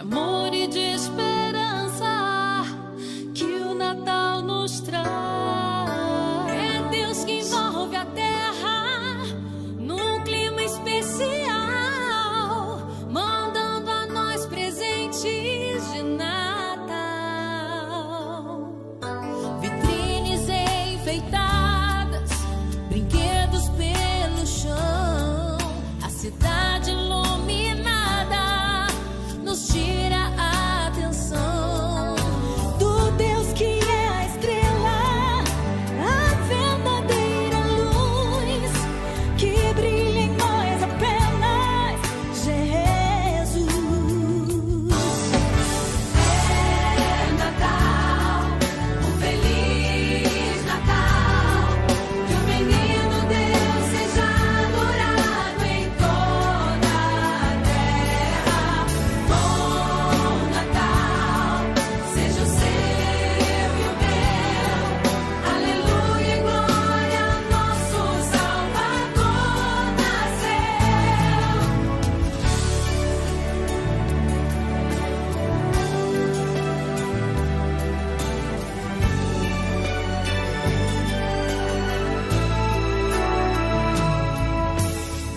amor e de esperança que o Natal nos traz. É Deus que envolve a terra num clima especial, mandando a nós presentes de Natal. Vitrines enfeitadas, brinquedos pelo chão, a cidade iluminada nos tira a atenção do Deus que é a estrela, a verdadeira luz que brilha em nós apenas, Jesus. É Natal, um feliz Natal, que o menino Deus seja adorado em toda a terra. Bom Natal, seja o seu e o meu. Aleluia e glória, nosso Salvador nasceu.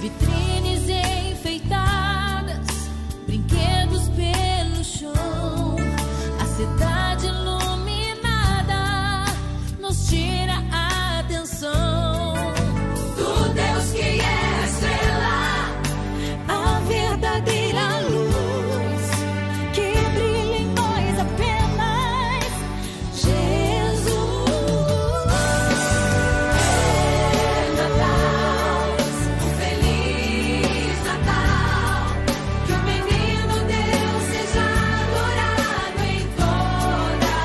Vitrines enfeitadas, brinquedos pelo chão, a cidade iluminada nos tira a atenção do Deus que é a estrela, a verdadeira luz que brilha em nós apenas, Jesus. É Natal, um feliz Natal, que o menino Deus seja adorado em toda a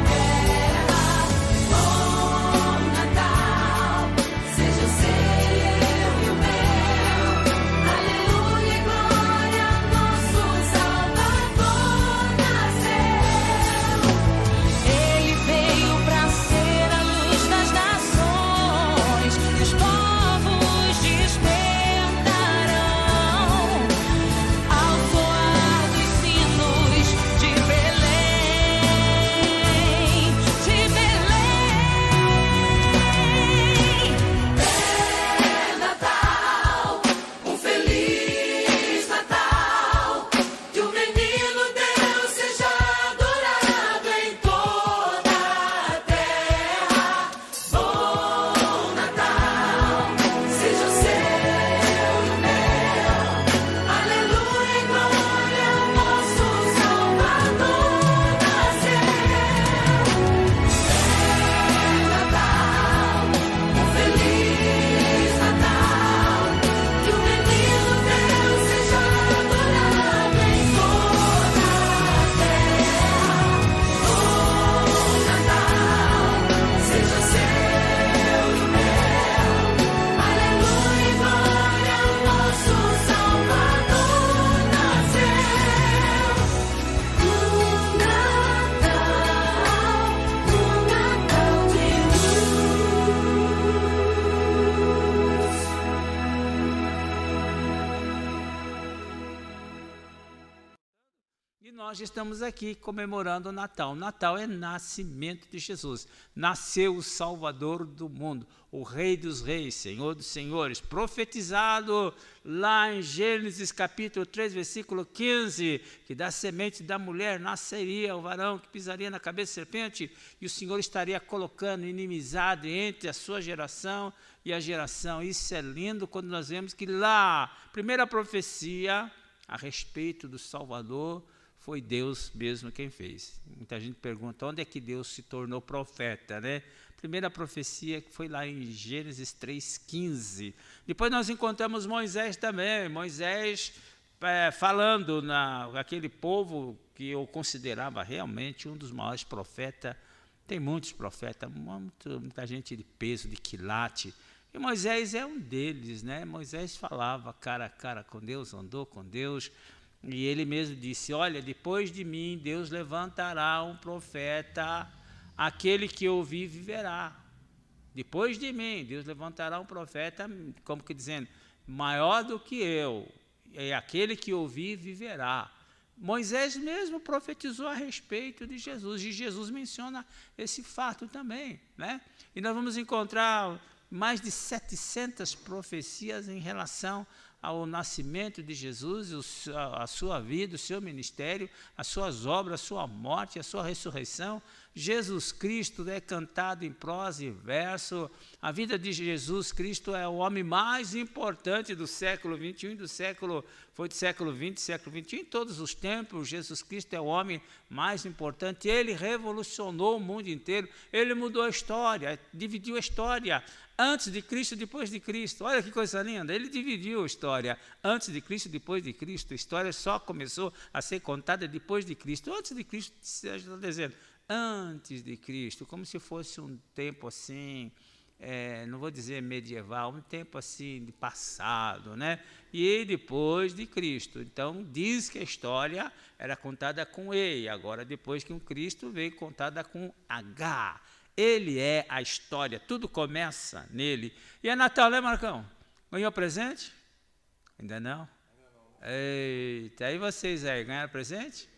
terra. Bom Natal, seja o seu e o meu. Aleluia e glória, nosso Salvador nasceu. Ele veio para ser a luz das nações, e os povos despertarão ao soar dos sinos de Belém, de Belém. É Natal, um feliz Natal, que o menino Deus seja adorado em toda a terra. Bom Natal, seja o seu e o meu. Aleluia e glória, nosso Salvador nasceu. É Natal, um feliz Natal, que o menino Deus seja adorado em toda a terra. Bom Natal, seja o seu e o meu. Aleluia e glória, nosso Salvador nasceu. Natal de E nós estamos aqui comemorando o Natal. O Natal é nascimento de Jesus. Nasceu o Salvador do mundo, o Rei dos Reis, Senhor dos Senhores, profetizado lá em Gênesis capítulo 3, versículo 15, que da semente da mulher nasceria o varão que pisaria na cabeça da serpente, e o Senhor estaria colocando inimizade entre a sua geração e a geração. Isso é lindo quando nós vemos que lá, primeira profecia a respeito do Salvador, foi Deus mesmo quem fez. Muita gente pergunta, onde é que Deus se tornou profeta, né? Primeira profecia que foi lá em Gênesis 3,15. Depois nós encontramos Moisés também, Moisés falando naquele povo que eu considerava realmente um dos maiores profetas. Tem muitos profetas, muita gente de peso, de quilate, e Moisés é um deles, né? Moisés falava cara a cara com Deus, andou com Deus, e ele mesmo disse, olha, depois de mim Deus levantará um profeta, aquele que ouvir viverá. Depois de mim Deus levantará um profeta, como que dizendo, maior do que eu, é aquele que ouvir viverá. Moisés mesmo profetizou a respeito de Jesus, e Jesus menciona esse fato também, né? E nós vamos encontrar mais de 700 profecias em relação ao nascimento de Jesus, a sua vida, o seu ministério, as suas obras, a sua morte, a sua ressurreição. Jesus Cristo é cantado em prosa e verso. A vida de Jesus Cristo é o homem mais importante do século XXI, foi do século XX, século XXI, em todos os tempos. Jesus Cristo é o homem mais importante. Ele revolucionou o mundo inteiro, ele mudou a história, dividiu a história. Antes de Cristo e depois de Cristo. Olha que coisa linda. Ele dividiu a história antes de Cristo e depois de Cristo. A história só começou a ser contada depois de Cristo. Antes de Cristo, está dizendo, antes de Cristo, como se fosse um tempo assim, não vou dizer medieval, um tempo assim de passado, né? E depois de Cristo. Então, diz que a história era contada com E, agora depois que o Cristo veio contada com H. Ele é a história, tudo começa nele. E é Natal, né, Marcão? Ganhou presente? Ainda não? Eita, aí vocês aí, ganharam presente?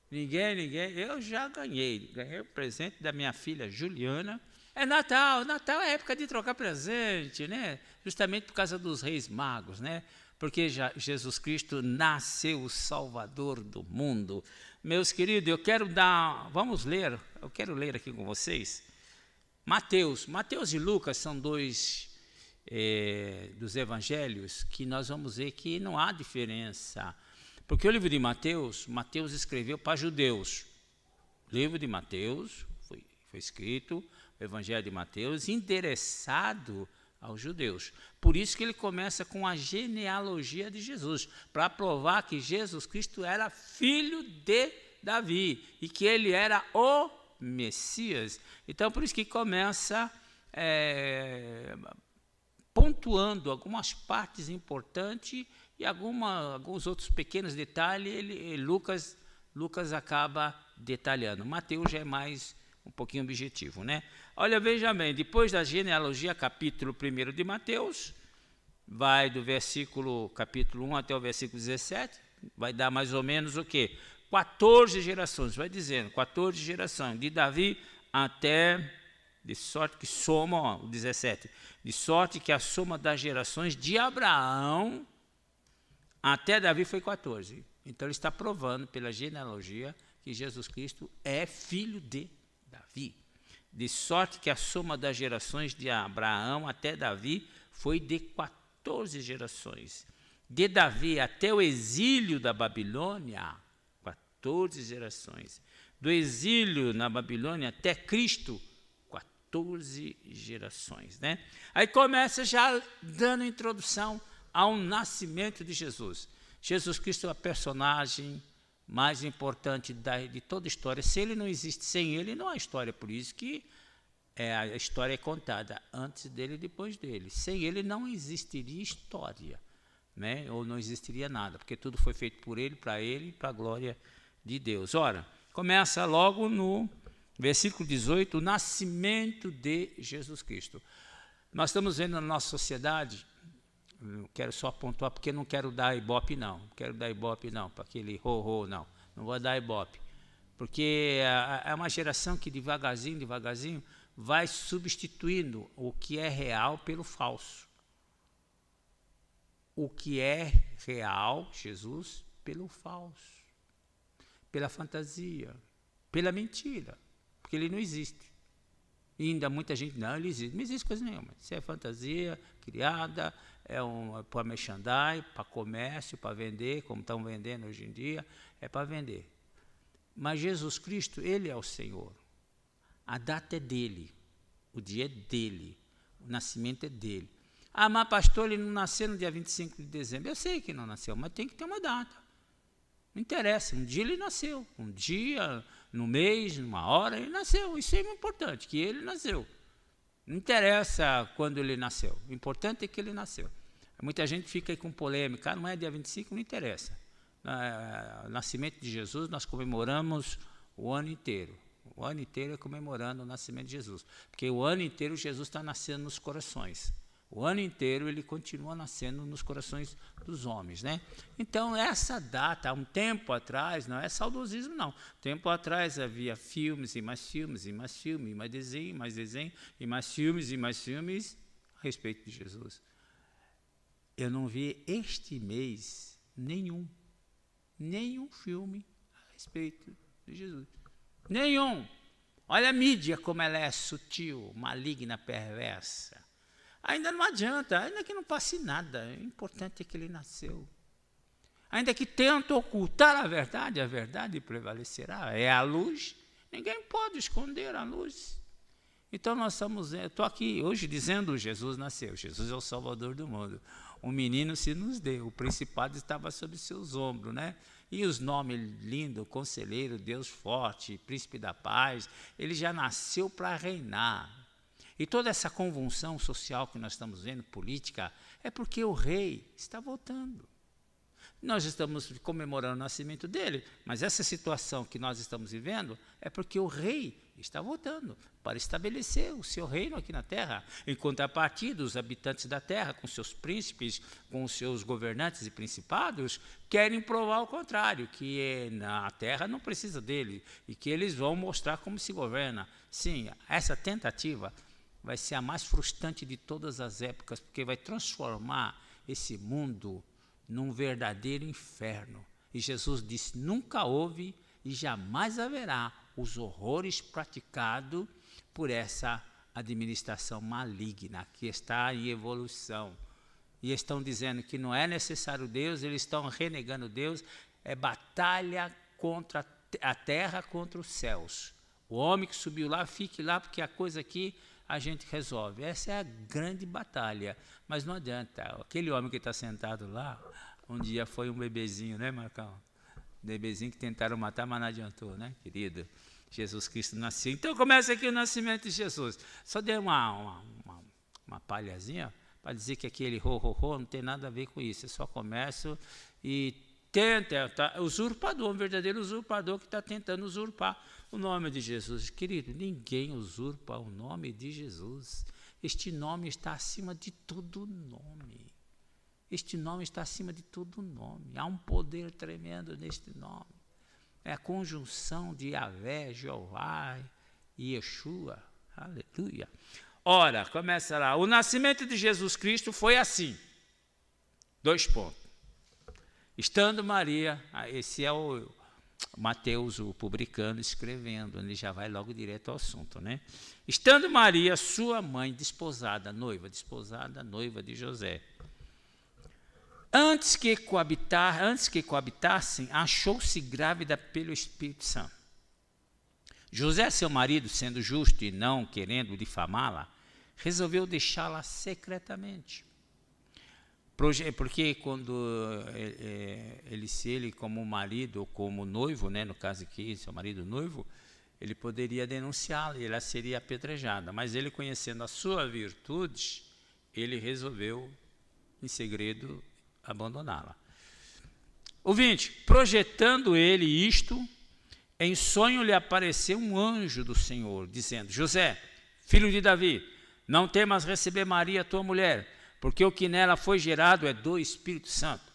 Ninguém. Eu já ganhei. Ganhei o presente da minha filha Juliana. É Natal é época de trocar presente, né? Justamente por causa dos reis magos, né? Porque Jesus Cristo nasceu o Salvador do mundo. Meus queridos, eu quero ler aqui com vocês. Mateus e Lucas são dois dos evangelhos que nós vamos ver que não há diferença. Porque o livro de Mateus escreveu para judeus. O livro de Mateus foi escrito, o evangelho de Mateus, endereçado aos judeus. Por isso que ele começa com a genealogia de Jesus, para provar que Jesus Cristo era filho de Davi e que ele era o Messias. Então, por isso que começa pontuando algumas partes importantes e alguns outros pequenos detalhes, Lucas acaba detalhando. Mateus já é mais um pouquinho objetivo, né? Olha, veja bem, depois da genealogia, capítulo 1 de Mateus, vai do capítulo 1 até o versículo 17, vai dar mais ou menos o quê? 14 gerações, vai dizendo, 14 gerações, de Davi até, de sorte que soma, o 17, de sorte que a soma das gerações de Abraão até Davi foi 14. Então ele está provando pela genealogia que Jesus Cristo é filho de Davi. De sorte que a soma das gerações de Abraão até Davi foi de 14 gerações. De Davi até o exílio da Babilônia, 14 gerações. Do exílio na Babilônia até Cristo, 14 gerações, né? Aí começa já dando introdução ao nascimento de Jesus. Jesus Cristo é a personagem mais importante de toda a história. Se ele não existe, sem ele não há história. Por isso que a história é contada antes dele e depois dele. Sem ele não existiria história, né? Ou não existiria nada, porque tudo foi feito por ele, para a glória de Deus. Ora, começa logo no versículo 18, o nascimento de Jesus Cristo. Nós estamos vendo na nossa sociedade, quero só pontuar, porque não quero dar ibope não, para aquele não vou dar ibope, porque é uma geração que devagarzinho, vai substituindo o que é real pelo falso. O que é real, Jesus, pelo falso. Pela fantasia, pela mentira, porque ele não existe. E ainda muita gente, não, ele existe. Não existe coisa nenhuma. Isso é fantasia criada, para merchandising, para comércio, para vender, como estão vendendo hoje em dia, é para vender. Mas Jesus Cristo, ele é o Senhor. A data é dele, o dia é dele, o nascimento é dele. Ah, mas pastor, ele não nasceu no dia 25 de dezembro. Eu sei que não nasceu, mas tem que ter uma data. Não interessa, um dia ele nasceu, um dia, no mês, numa hora, ele nasceu. Isso é importante, que ele nasceu. Não interessa quando ele nasceu, o importante é que ele nasceu. Muita gente fica aí com polêmica, não é dia 25, não interessa. O nascimento de Jesus nós comemoramos o ano inteiro. O ano inteiro é comemorando o nascimento de Jesus, porque o ano inteiro Jesus está nascendo nos corações. O ano inteiro ele continua nascendo nos corações dos homens, né? Então, essa data, há um tempo atrás, não é saudosismo, não. Tempo atrás havia filmes e mais filmes, e mais filmes, e mais desenho, e mais filmes a respeito de Jesus. Eu não vi este mês nenhum filme a respeito de Jesus. Nenhum. Olha a mídia como ela é sutil, maligna, perversa. Ainda não adianta, ainda que não passe nada, o importante é que ele nasceu. Ainda que tente ocultar a verdade prevalecerá. É a luz, ninguém pode esconder a luz. Então eu estou aqui hoje dizendo: Jesus nasceu, Jesus é o Salvador do mundo. Um menino se nos deu, o principado estava sobre seus ombros, né? E os nomes lindos, Conselheiro, Deus Forte, Príncipe da Paz, ele já nasceu para reinar. E toda essa convulsão social que nós estamos vendo, política, é porque o rei está voltando. Nós estamos comemorando o nascimento dele, mas essa situação que nós estamos vivendo é porque o rei está voltando para estabelecer o seu reino aqui na terra. Em contrapartida, os habitantes da terra, com seus príncipes, com os seus governantes e principados, querem provar o contrário, que na terra não precisa dele e que eles vão mostrar como se governa. Sim, essa tentativa vai ser a mais frustrante de todas as épocas, porque vai transformar esse mundo num verdadeiro inferno. E Jesus disse: nunca houve e jamais haverá os horrores praticados por essa administração maligna, que está em evolução. E estão dizendo que não é necessário Deus, eles estão renegando Deus, é batalha contra a terra, contra os céus. O homem que subiu lá, fique lá, porque a coisa aqui a gente resolve. Essa é a grande batalha. Mas não adianta. Aquele homem que está sentado lá, um dia foi um bebezinho, né, Marcão? Bebezinho que tentaram matar, mas não adiantou, né, querido? Jesus Cristo nasceu. Então começa aqui o nascimento de Jesus. Só dei uma palhazinha para dizer que aquele ho não tem nada a ver com isso. É só comércio e tenta, usurpador, um verdadeiro usurpador que está tentando usurpar o nome de Jesus. Querido, ninguém usurpa o nome de Jesus. Este nome está acima de todo nome. Este nome está acima de todo nome. Há um poder tremendo neste nome. É a conjunção de Yahvé, Jeová e Yeshua. Aleluia. Ora, começa lá. O nascimento de Jesus Cristo foi assim. 2 pontos. Estando Maria, esse é o Mateus, o publicano, escrevendo, ele já vai logo direto ao assunto, né? Estando Maria, sua mãe, desposada, noiva de José. Antes que coabitassem, achou-se grávida pelo Espírito Santo. José, seu marido, sendo justo e não querendo difamá-la, resolveu deixá-la secretamente. Porque quando ele como marido ou como noivo, né, no caso aqui, seu marido noivo, ele poderia denunciá-la e ela seria apedrejada. Mas ele, conhecendo a sua virtude, ele resolveu, em segredo, abandoná-la. O 20, projetando ele isto, em sonho lhe apareceu um anjo do Senhor, dizendo: José, filho de Davi, não temas receber Maria, tua mulher, porque o que nela foi gerado é do Espírito Santo.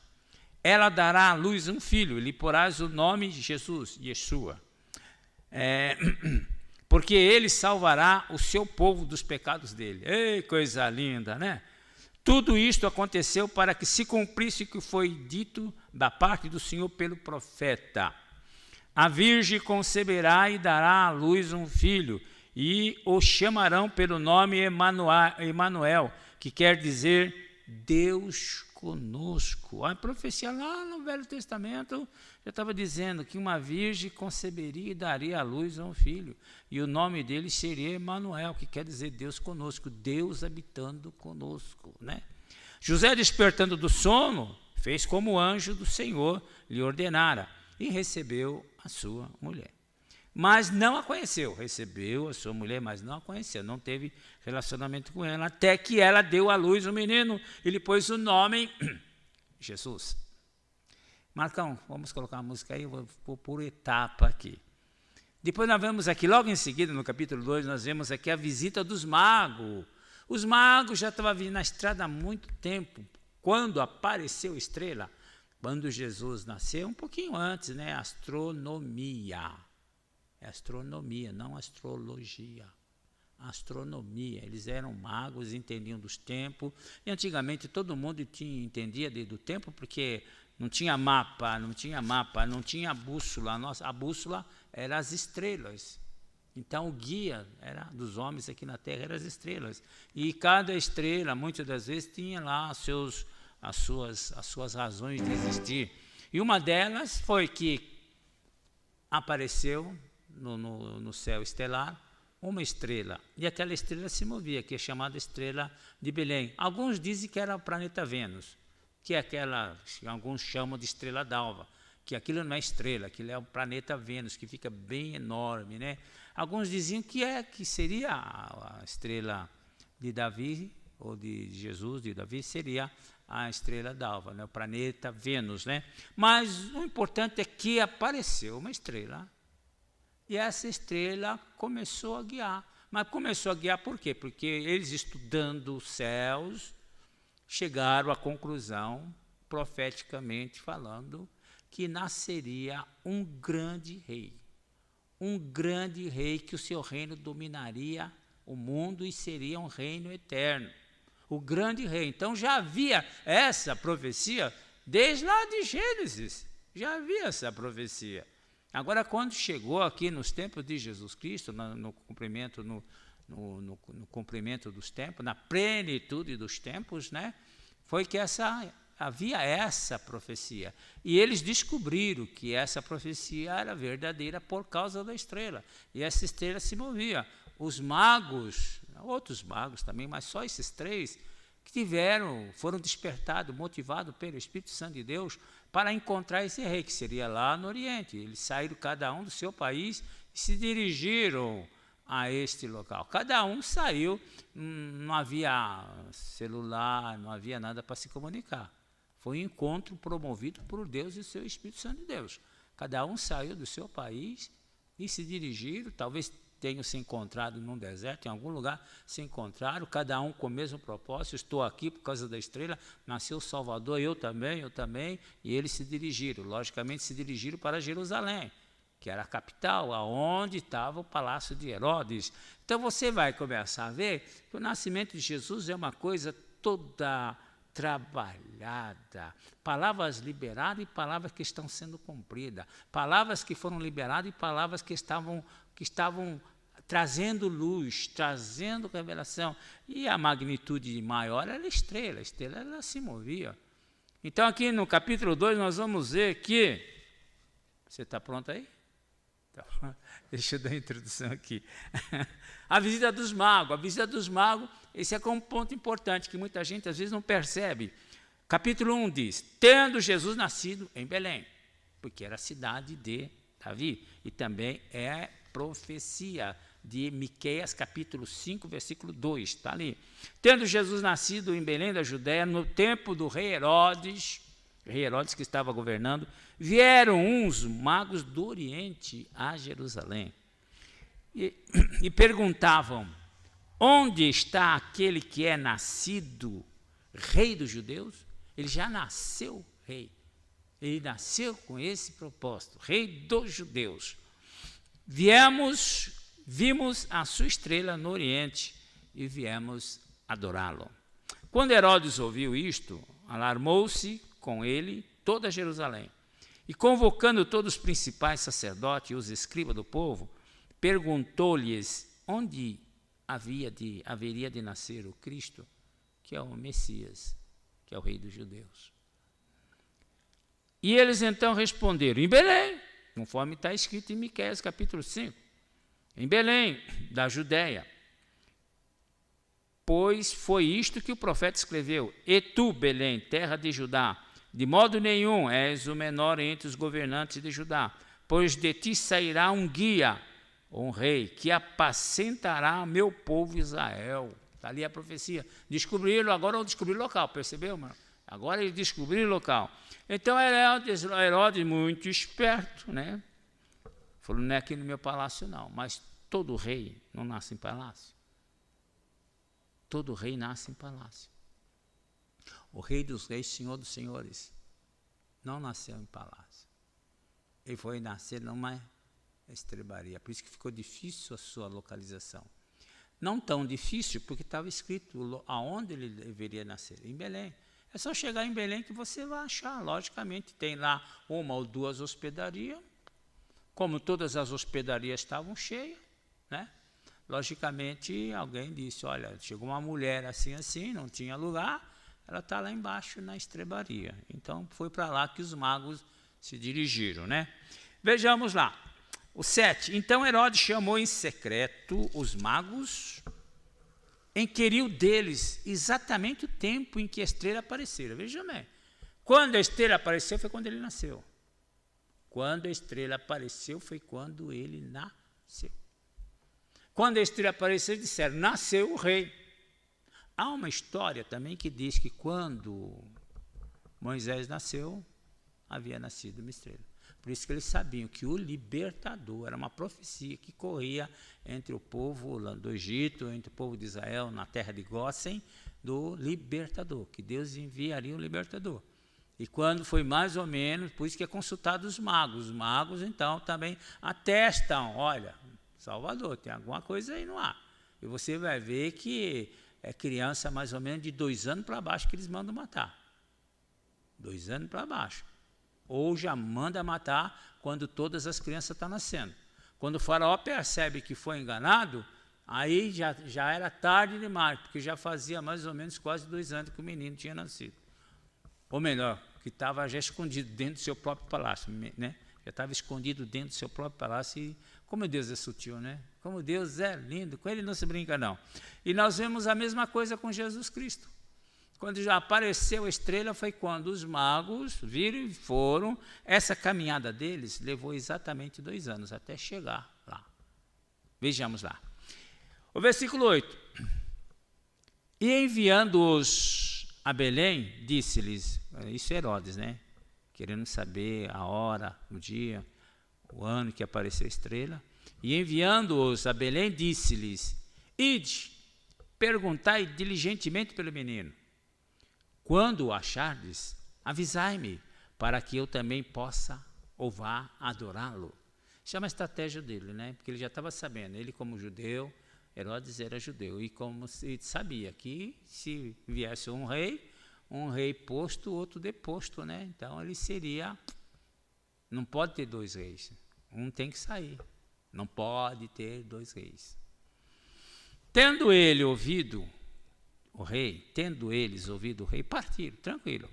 Ela dará à luz um filho, e lhe porás o nome de Jesus, Yeshua. Porque ele salvará o seu povo dos pecados dele. Ei, coisa linda, né? Tudo isto aconteceu para que se cumprisse o que foi dito da parte do Senhor pelo profeta. A virgem conceberá e dará à luz um filho, e o chamarão pelo nome Emanuel, que quer dizer Deus conosco. A profecia lá no Velho Testamento já estava dizendo que uma virgem conceberia e daria à luz a um filho, e o nome dele seria Emanuel, que quer dizer Deus conosco, Deus habitando conosco, né? José, despertando do sono, fez como o anjo do Senhor lhe ordenara, e recebeu a sua mulher. Mas não a conheceu, recebeu a sua mulher, mas não a conheceu, não teve relacionamento com ela, até que ela deu à luz o menino, e lhe pôs o nome Jesus. Marcão, vamos colocar a música aí, eu vou por etapa aqui. Depois nós vemos aqui, logo em seguida, no capítulo 2, nós vemos aqui a visita dos magos. Os magos já estavam vindo na estrada há muito tempo. Quando apareceu a estrela, quando Jesus nasceu, um pouquinho antes, né? Astronomia. É astronomia, não astrologia. Astronomia. Eles eram magos, entendiam dos tempos. E antigamente todo mundo entendia do tempo, porque não tinha mapa, não tinha bússola. A bússola eram as estrelas. Então o guia dos homens aqui na Terra eram as estrelas. E cada estrela, muitas das vezes, tinha lá as suas razões de existir. E uma delas foi que apareceu no céu estelar uma estrela. E aquela estrela se movia, que é chamada estrela de Belém. Alguns dizem que era o planeta Vênus, que é aquela, alguns chamam de estrela d'alva, que aquilo não é estrela, aquilo é o planeta Vênus, que fica bem enorme, né? Alguns diziam que seria a estrela de Davi, ou de Jesus, de Davi, seria a estrela d'alva, né? O planeta Vênus, né? Mas o importante é que apareceu uma estrela, e essa estrela começou a guiar. Mas começou a guiar por quê? Porque eles, estudando os céus, chegaram à conclusão, profeticamente falando, que nasceria um grande rei. Um grande rei que o seu reino dominaria o mundo e seria um reino eterno. O grande rei. Então já havia essa profecia desde lá de Gênesis. Já havia essa profecia. Agora, quando chegou aqui nos tempos de Jesus Cristo, no cumprimento dos tempos, na plenitude dos tempos, né, foi que havia essa profecia. E eles descobriram que essa profecia era verdadeira por causa da estrela. E essa estrela se movia. Os magos, outros magos também, mas só esses três, que foram despertados, motivados pelo Espírito Santo de Deus, para encontrar esse rei, que seria lá no Oriente. Eles saíram cada um do seu país e se dirigiram a este local. Cada um saiu, não havia celular, não havia nada para se comunicar. Foi um encontro promovido por Deus e o seu Espírito Santo de Deus. Cada um saiu do seu país e se dirigiram, talvez tenham se encontrado num deserto, em algum lugar se encontraram, cada um com o mesmo propósito. Estou aqui por causa da estrela, nasceu o Salvador, eu também, e eles se dirigiram, logicamente se dirigiram para Jerusalém, que era a capital, aonde estava o palácio de Herodes. Então você vai começar a ver que o nascimento de Jesus é uma coisa toda trabalhada, palavras liberadas e palavras que estão sendo cumpridas, palavras que foram liberadas e palavras que estavam trazendo luz, trazendo revelação. E a magnitude maior era a estrela ela se movia. Então aqui no capítulo 2 nós vamos ver que, você está pronto aí? Então, deixa eu dar a introdução aqui. A visita dos magos, esse é um ponto importante que muita gente às vezes não percebe. Capítulo 1 diz, tendo Jesus nascido em Belém, porque era a cidade de Davi, e também é profecia de Miqueias, capítulo 5, versículo 2, está ali. Tendo Jesus nascido em Belém da Judéia, no tempo do rei Herodes que estava governando, vieram uns magos do Oriente a Jerusalém e perguntavam, onde está aquele que é nascido rei dos judeus? Ele já nasceu rei. Ele nasceu com esse propósito, rei dos judeus. Vimos a sua estrela no Oriente e viemos adorá-lo. Quando Herodes ouviu isto, alarmou-se com ele toda Jerusalém. E convocando todos os principais sacerdotes e os escribas do povo, perguntou-lhes onde haveria de nascer o Cristo, que é o Messias, que é o rei dos judeus. E eles então responderam, em Belém, conforme está escrito em Miqueias capítulo 5, em Belém, da Judéia. Pois foi isto que o profeta escreveu, e tu, Belém, terra de Judá, de modo nenhum és o menor entre os governantes de Judá, pois de ti sairá um guia, um rei, que apacentará meu povo Israel. Está ali a profecia. Descobriram, agora vão descobrir o local, percebeu, mano? Agora eles descobriram o local. Então Herodes, muito esperto, né? Falou, não é aqui no meu palácio não, mas todo rei não nasce em palácio. Todo rei nasce em palácio. O Rei dos Reis, Senhor dos Senhores, não nasceu em palácio. Ele foi nascer numa estrebaria. Por isso que ficou difícil a sua localização. Não tão difícil, porque estava escrito aonde ele deveria nascer, em Belém. É só chegar em Belém que você vai achar. Logicamente, tem lá uma ou duas hospedarias. Como todas as hospedarias estavam cheias, né? Logicamente, alguém disse, olha, chegou uma mulher assim, não tinha lugar, ela está lá embaixo na estrebaria. Então, foi para lá que os magos se dirigiram, né? Vejamos lá. O 7. Então, Herodes chamou em secreto os magos, inquiriu deles exatamente o tempo em que a estrela aparecera. Veja bem, quando a estrela apareceu foi quando ele nasceu. Quando a estrela apareceu foi quando ele nasceu. Quando a estrela apareceu, disseram, nasceu o rei. Há uma história também que diz que quando Moisés nasceu, havia nascido uma estrela. Por isso que eles sabiam que o libertador era uma profecia que corria entre o povo do Egito, entre o povo de Israel, na terra de Gósen, do libertador, que Deus enviaria o libertador. E quando foi mais ou menos, por isso que é consultado os magos então também atestam, olha, Salvador, tem alguma coisa aí no ar. E você vai ver que é criança mais ou menos de 2 anos para baixo que eles mandam matar. 2 anos para baixo. Ou já manda matar quando todas as crianças estão nascendo. Quando o faraó percebe que foi enganado, aí já era tarde demais, porque já fazia mais ou menos quase 2 anos que o menino tinha nascido. Ou melhor, que estava já escondido dentro do seu próprio palácio, né? Já estava escondido dentro do seu próprio palácio. E como Deus é sutil, né? Como Deus é lindo, com ele não se brinca não. E nós vemos a mesma coisa com Jesus Cristo. Quando já apareceu a estrela foi quando os magos viram e foram. Essa caminhada deles levou exatamente 2 anos até chegar lá. Vejamos lá. O versículo 8. E enviando-os a Belém, disse-lhes, isso é Herodes, né? Querendo saber a hora, o dia, o ano que apareceu a estrela. E enviando-os a Belém, disse-lhes, ide, perguntai diligentemente pelo menino. Quando o achardes, avisai-me, para que eu também possa ou vá adorá-lo. Isso é uma estratégia dele, né? Porque ele já estava sabendo, ele como judeu, Herodes era judeu, e como ele sabia que se viesse um rei posto, outro deposto, né? Então ele seria, não pode ter 2 reis, um tem que sair, não pode ter 2 reis. Tendo eles ouvido o rei, partiram, tranquilo.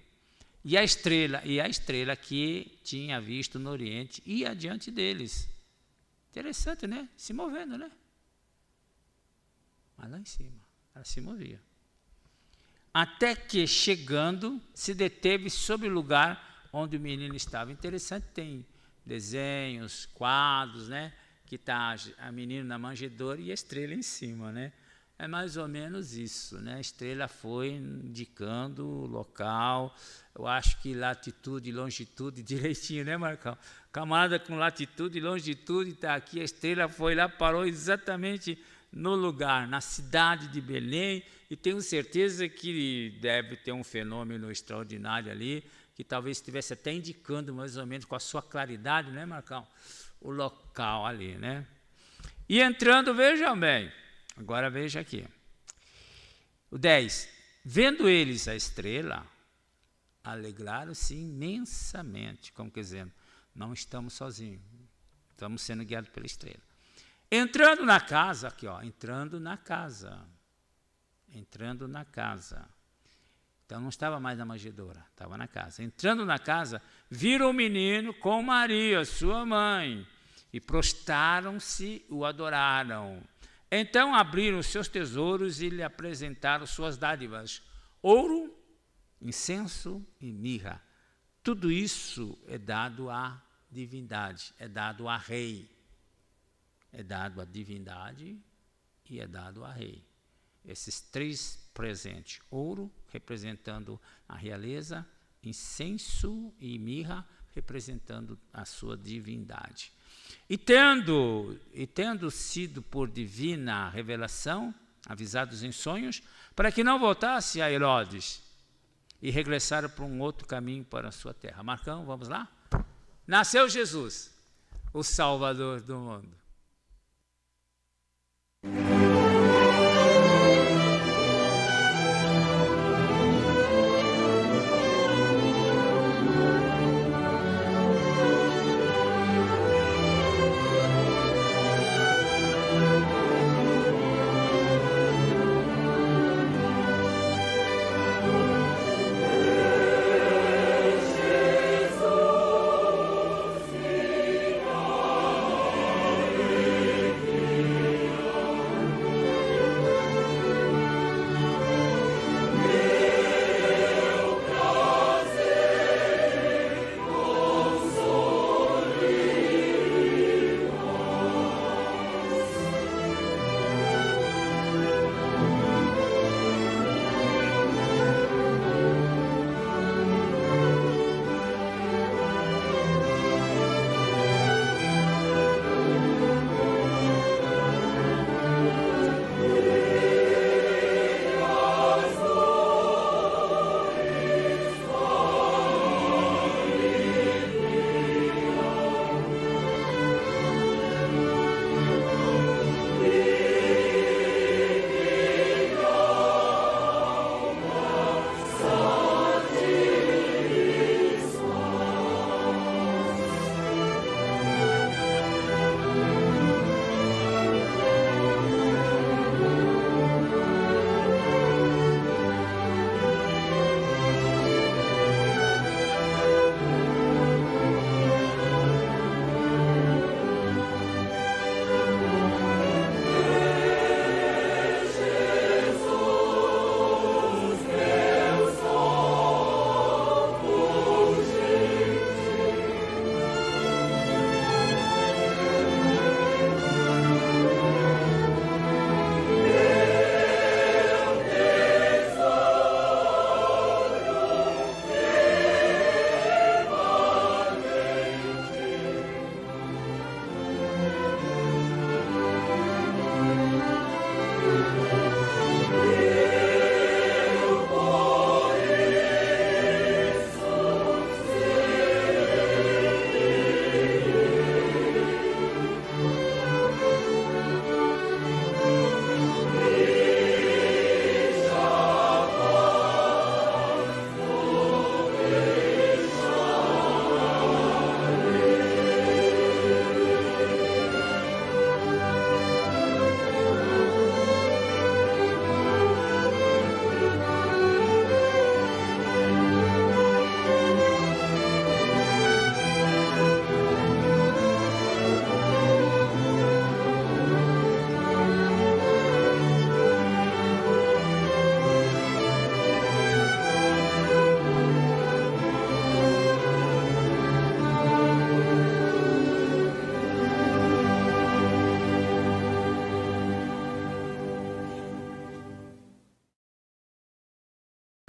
E a estrela que tinha visto no Oriente ia adiante deles. Interessante, né? Se movendo, né? Mas lá em cima, ela se movia. Até que, chegando, se deteve sobre o lugar onde o menino estava. Interessante, tem desenhos, quadros, né? Que está a menina na manjedoura e a estrela em cima, né? É mais ou menos isso, né? A estrela foi indicando o local, eu acho que latitude e longitude direitinho, né, Marcão? Camarada com latitude e longitude está aqui, a estrela foi lá, parou exatamente no lugar, na cidade de Belém, e tenho certeza que deve ter um fenômeno extraordinário ali, que talvez estivesse até indicando mais ou menos com a sua claridade, né, Marcão? O local ali, né? E entrando, vejam bem, agora veja aqui. O 10. Vendo eles a estrela, alegraram-se imensamente, como dizendo, não estamos sozinhos, estamos sendo guiados pela estrela. Entrando na casa, aqui ó, entrando na casa. Então não estava mais na manjedoura, estava na casa. Entrando na casa, viram o menino com Maria, sua mãe, e prostraram-se, o adoraram. Então abriram seus tesouros e lhe apresentaram suas dádivas, ouro, incenso e mirra. Tudo isso é dado à divindade, é dado a rei. É dado à divindade e é dado a rei. Esses 3 presentes, ouro representando a realeza, incenso e mirra representando a sua divindade. E tendo sido por divina revelação, avisados em sonhos, para que não voltasse a Herodes e regressaram para um outro caminho para a sua terra. Marcão, vamos lá? Nasceu Jesus, o Salvador do mundo.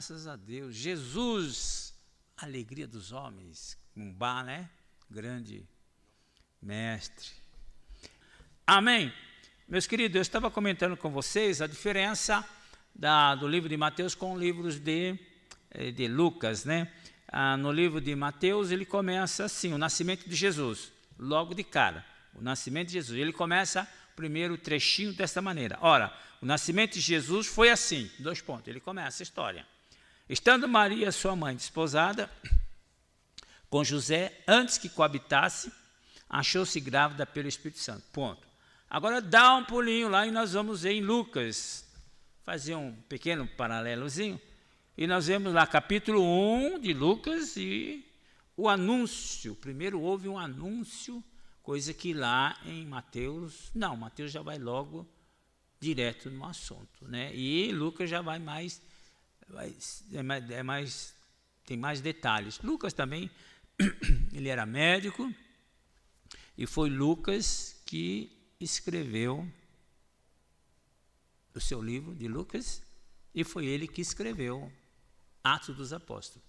Graças a Deus. Jesus, alegria dos homens. Umbá, né? Grande mestre. Amém. Meus queridos, eu estava comentando com vocês a diferença do livro de Mateus com os livros de Lucas, né? No livro de Mateus, ele começa assim, o nascimento de Jesus, logo de cara, o nascimento de Jesus. Ele começa primeiro o trechinho desta maneira. Ora, o nascimento de Jesus foi assim, 2 pontos, ele começa a história. Estando Maria, sua mãe, desposada com José, antes que coabitasse, achou-se grávida pelo Espírito Santo. Ponto. Agora dá um pulinho lá e nós vamos ver em Lucas, fazer um pequeno paralelozinho, e nós vemos lá capítulo 1 de Lucas e o anúncio. Primeiro houve um anúncio, coisa que lá em Mateus, não, Mateus já vai logo direto no assunto, né? E Lucas já vai mais, tem mais detalhes. Lucas também, ele era médico, e foi Lucas que escreveu o seu livro de Lucas, e foi ele que escreveu Atos dos Apóstolos.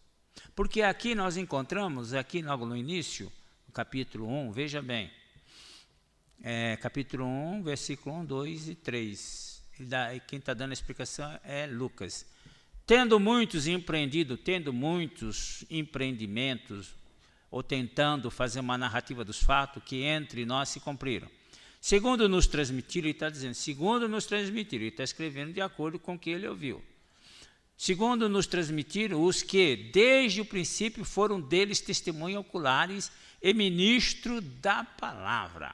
Porque aqui nós encontramos, aqui logo no início, no capítulo 1, veja bem, capítulo 1, versículo 1, 2 e 3. quem está dando a explicação é Lucas. Tendo muitos empreendimentos, ou tentando fazer uma narrativa dos fatos que entre nós se cumpriram. Segundo nos transmitiram, ele está dizendo, segundo nos transmitiram, ele está escrevendo de acordo com o que ele ouviu. Segundo nos transmitiram os que, desde o princípio, foram deles testemunhas oculares e ministro da palavra.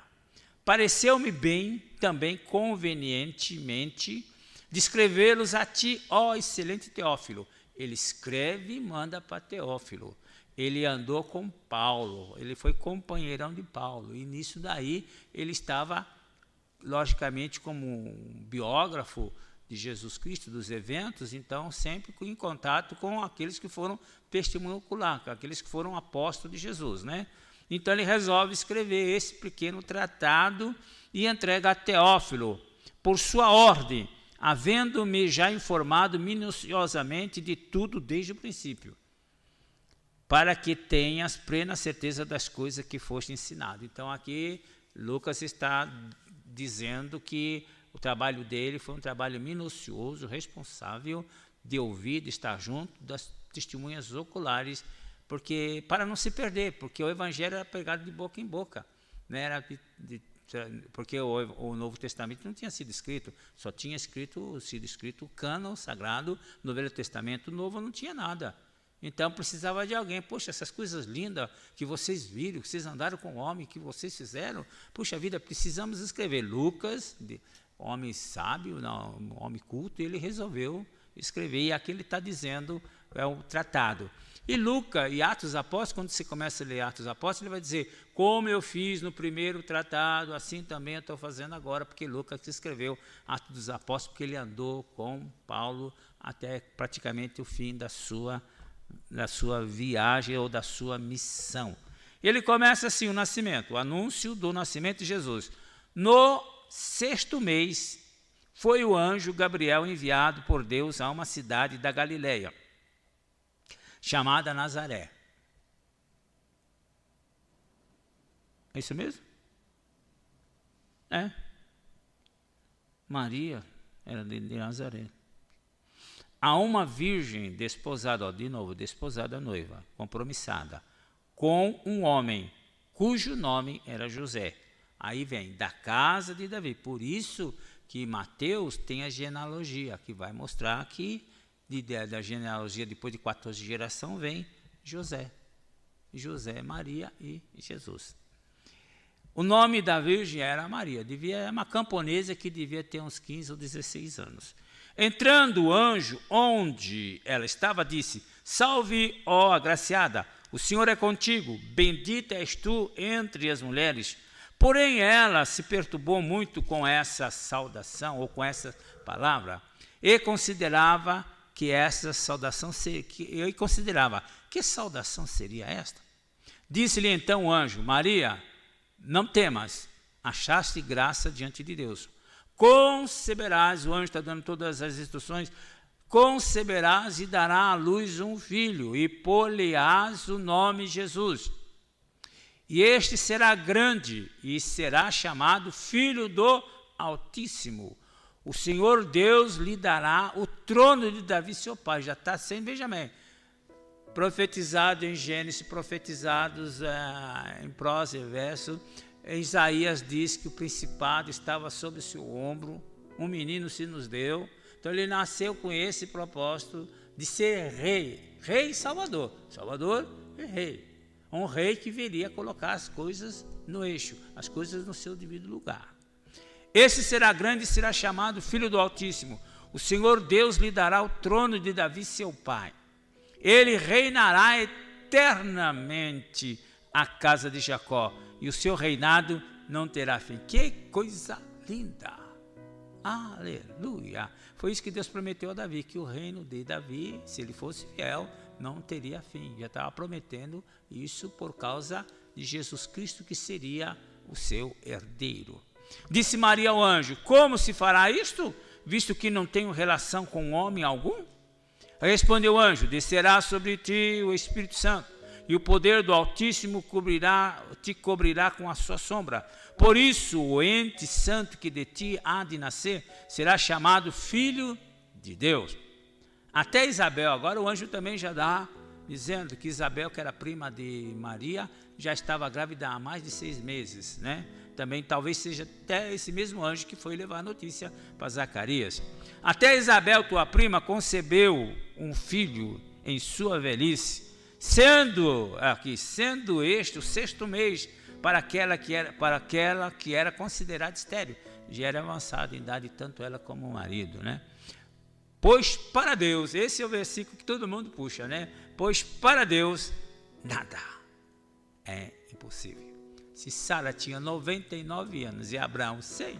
Pareceu-me bem, também convenientemente, descrevê-los a ti, ó excelente Teófilo. Ele escreve e manda para Teófilo. Ele andou com Paulo, ele foi companheirão de Paulo, e nisso daí ele estava, logicamente, como um biógrafo de Jesus Cristo, dos eventos, então sempre em contato com aqueles que foram testemunho ocular, aqueles que foram apóstolos de Jesus, né? Então ele resolve escrever esse pequeno tratado e entrega a Teófilo, por sua ordem, havendo-me já informado minuciosamente de tudo desde o princípio, para que tenhas plena certeza das coisas que foste ensinado. Então aqui Lucas está dizendo que o trabalho dele foi um trabalho minucioso, responsável de ouvir, de estar junto das testemunhas oculares, porque para não se perder, porque o evangelho era pregado de boca em boca, né? Porque o Novo Testamento não tinha sido escrito, só tinha sido escrito o cânon sagrado. No Velho Testamento Novo não tinha nada. Então precisava de alguém, poxa, essas coisas lindas que vocês viram, que vocês andaram com o homem, que vocês fizeram, puxa vida, precisamos escrever. Lucas, homem sábio, não, homem culto, ele resolveu escrever, e aqui ele está dizendo, é o tratado. E Lucas, e Atos dos Apóstolos, quando você começa a ler Atos dos Apóstolos, ele vai dizer, como eu fiz no primeiro tratado, assim também eu estou fazendo agora, porque Lucas escreveu Atos dos Apóstolos, porque ele andou com Paulo até praticamente o fim da sua viagem ou da sua missão. Ele começa assim o nascimento, o anúncio do nascimento de Jesus. No 6º mês, foi o anjo Gabriel enviado por Deus a uma cidade da Galileia, chamada Nazaré. É isso mesmo? É. Maria era de Nazaré. A uma virgem desposada, de novo, desposada noiva, compromissada, com um homem cujo nome era José. Aí vem, da casa de Davi. Por isso que Mateus tem a genealogia, que vai mostrar que da genealogia, depois de 14 gerações, vem José. José, Maria e Jesus. O nome da virgem era Maria, era uma camponesa que devia ter uns 15 ou 16 anos. Entrando o anjo onde ela estava, disse, salve, ó agraciada, o Senhor é contigo, bendita és tu entre as mulheres. Porém ela se perturbou muito com essa saudação, ou com essa palavra, e considerava que essa saudação que saudação seria esta? Disse-lhe então o anjo, Maria, não temas, achaste graça diante de Deus. Conceberás, o anjo está dando todas as instruções, conceberás e dará à luz um filho, e pôr-lhe-ás o nome Jesus. E este será grande, e será chamado Filho do Altíssimo. O Senhor Deus lhe dará o trono de Davi, seu pai. Já está sendo, veja bem, profetizado em Gênesis, profetizados em prosa e verso. Isaías diz que o principado estava sobre o seu ombro, um menino se nos deu. Então ele nasceu com esse propósito de ser rei, rei e salvador. Salvador e rei. Um rei que viria colocar as coisas no eixo, as coisas no seu devido lugar. Esse será grande e será chamado Filho do Altíssimo. O Senhor Deus lhe dará o trono de Davi, seu pai. Ele reinará eternamente a casa de Jacó, e o seu reinado não terá fim. Que coisa linda! Aleluia! Foi isso que Deus prometeu a Davi, que o reino de Davi, se ele fosse fiel, não teria fim. Já estava prometendo isso por causa de Jesus Cristo, que seria o seu herdeiro. Disse Maria ao anjo, como se fará isto, visto que não tenho relação com homem algum? Respondeu o anjo, descerá sobre ti o Espírito Santo, e o poder do Altíssimo te cobrirá com a sua sombra. Por isso, o ente santo que de ti há de nascer será chamado Filho de Deus. Até Isabel, agora o anjo também já dá, dizendo que Isabel, que era prima de Maria, já estava grávida há mais de 6 meses, né? Também talvez seja até esse mesmo anjo que foi levar a notícia para Zacarias. Até Isabel, tua prima, concebeu um filho em sua velhice, sendo este o 6º mês para aquela que era considerada estéril. Já era avançada em idade, tanto ela como o marido, né? Pois para Deus, esse é o versículo que todo mundo puxa, né? Pois para Deus nada é impossível. Se Sara tinha 99 anos e Abraão 100,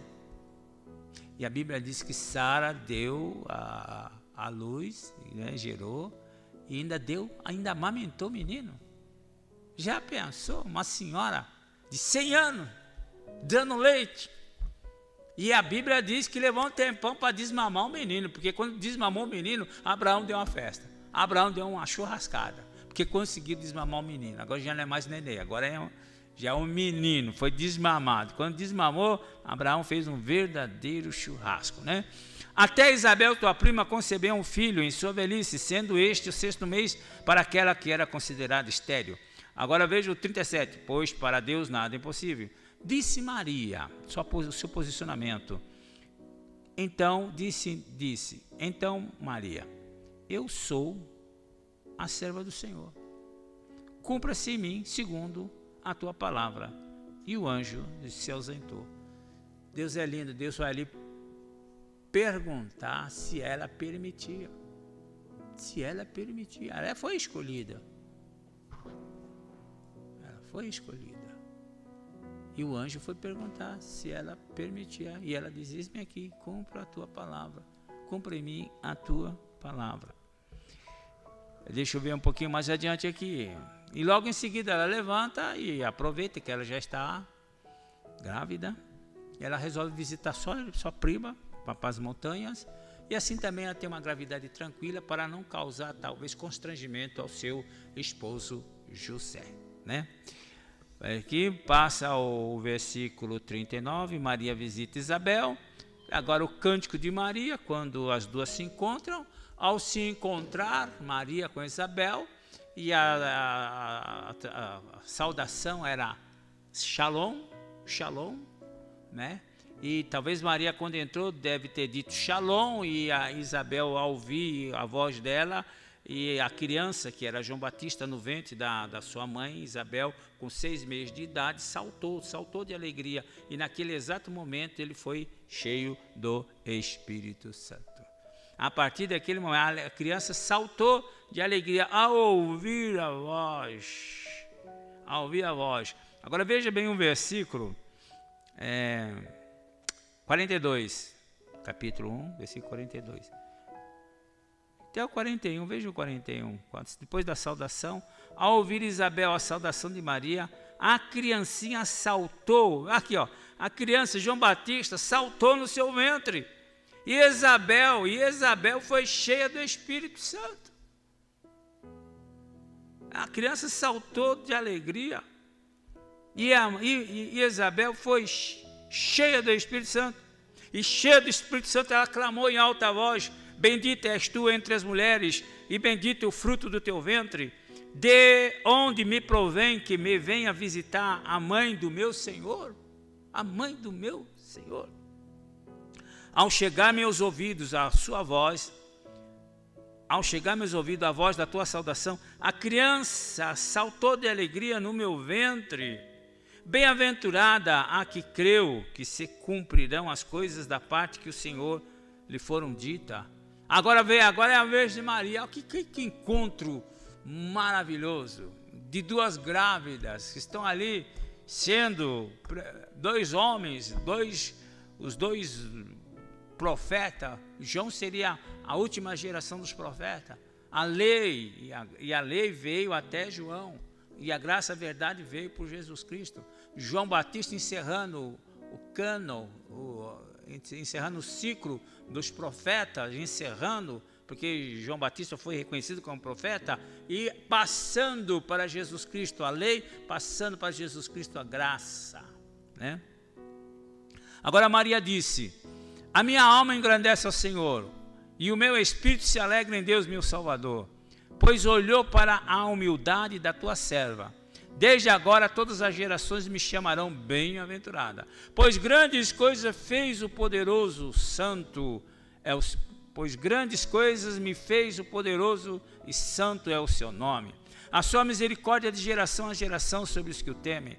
e a Bíblia diz que Sara deu a luz, né, gerou, e ainda amamentou o menino. Já pensou? Uma senhora de 100 anos dando leite. E a Bíblia diz que levou um tempão para desmamar o menino, porque quando desmamou o menino, Abraão deu uma festa. Abraão deu uma churrascada, porque conseguiu desmamar o menino. Agora já não é mais neném, agora já é um menino, foi desmamado. Quando desmamou, Abraão fez um verdadeiro churrasco, né? Até Isabel, tua prima, concebeu um filho em sua velhice, sendo este o 6º mês para aquela que era considerada estéril. Agora veja o 37, pois para Deus nada é impossível. Disse Maria, o seu posicionamento. Então então Maria, eu sou a serva do Senhor. Cumpra-se em mim segundo a tua palavra. E o anjo se ausentou. Deus é lindo, Deus vai ali perguntar se ela permitia. Se ela permitia. Ela foi escolhida. Ela foi escolhida. E o anjo foi perguntar se ela permitia. E ela diz, eis-me aqui, cumpra a tua palavra. Cumpra em mim a tua palavra. Deixa eu ver um pouquinho mais adiante aqui. E logo em seguida ela levanta e aproveita que ela já está grávida. E ela resolve visitar sua prima para as montanhas. E assim também ela tem uma gravidade tranquila para não causar talvez constrangimento ao seu esposo José, né? Aqui passa o versículo 39, Maria visita Isabel. Agora o cântico de Maria, quando as duas se encontram. Ao se encontrar Maria com Isabel, e a saudação era Shalom, Shalom, né? E talvez Maria, quando entrou, deve ter dito Shalom, e a Isabel, ao ouvir a voz dela, e a criança, que era João Batista, no ventre da sua mãe, Isabel, com 6 meses de idade, saltou de alegria. E naquele exato momento ele foi cheio do Espírito Santo. A partir daquele momento, a criança saltou de alegria ao ouvir a voz. Ao ouvir a voz. Agora veja bem um versículo, 42, capítulo 1, versículo 42. Até o 41, veja o 41. Depois da saudação, ao ouvir Isabel a saudação de Maria, a criancinha saltou. Aqui, ó, a criança, João Batista, saltou no seu ventre. E Isabel foi cheia do Espírito Santo. A criança saltou de alegria. E Isabel foi cheia do Espírito Santo. E cheia do Espírito Santo, ela clamou em alta voz: bendita és tu entre as mulheres, e bendito é o fruto do teu ventre. De onde me provém que me venha visitar a mãe do meu Senhor? A mãe do meu Senhor. Ao chegar-me aos ouvidos a sua voz, ao chegar-me aos ouvidos a voz da tua saudação, a criança saltou de alegria no meu ventre. Bem-aventurada a que creu que se cumprirão as coisas da parte que o Senhor lhe foram ditas. Agora é a vez de Maria. Que encontro maravilhoso de duas grávidas que estão ali, sendo 2 homens, os 2 profetas. João seria a última geração dos profetas. A lei veio até João, e a graça e a verdade veio por Jesus Cristo. João Batista encerrando o cânon, encerrando o ciclo dos profetas, encerrando porque João Batista foi reconhecido como profeta, e passando para Jesus Cristo a lei, passando para Jesus Cristo a graça, né? Agora Maria disse: a minha alma engrandece ao Senhor, e o meu espírito se alegra em Deus meu Salvador, pois olhou para a humildade da tua serva. Desde agora todas as gerações me chamarão bem-aventurada, pois grandes coisas fez o poderoso santo, pois grandes coisas me fez o poderoso e santo é o seu nome. A sua misericórdia de geração a geração sobre os que o temem.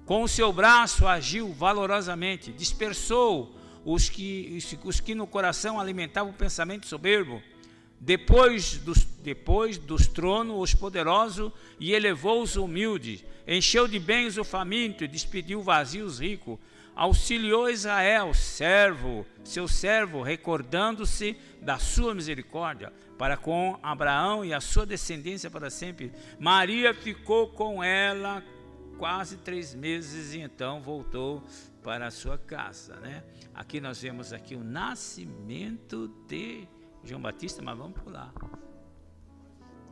Com o seu braço agiu valorosamente, dispersou os que no coração alimentavam o pensamento soberbo. Depois dos tronos os poderosos e elevou os humildes, encheu de bens o faminto e despediu vazios ricos, auxiliou Israel, seu servo, recordando-se da sua misericórdia, para com Abraão e a sua descendência para sempre. Maria ficou com ela quase 3 meses e então voltou para a sua casa, né? Aqui nós vemos aqui o nascimento de João Batista, mas vamos pular.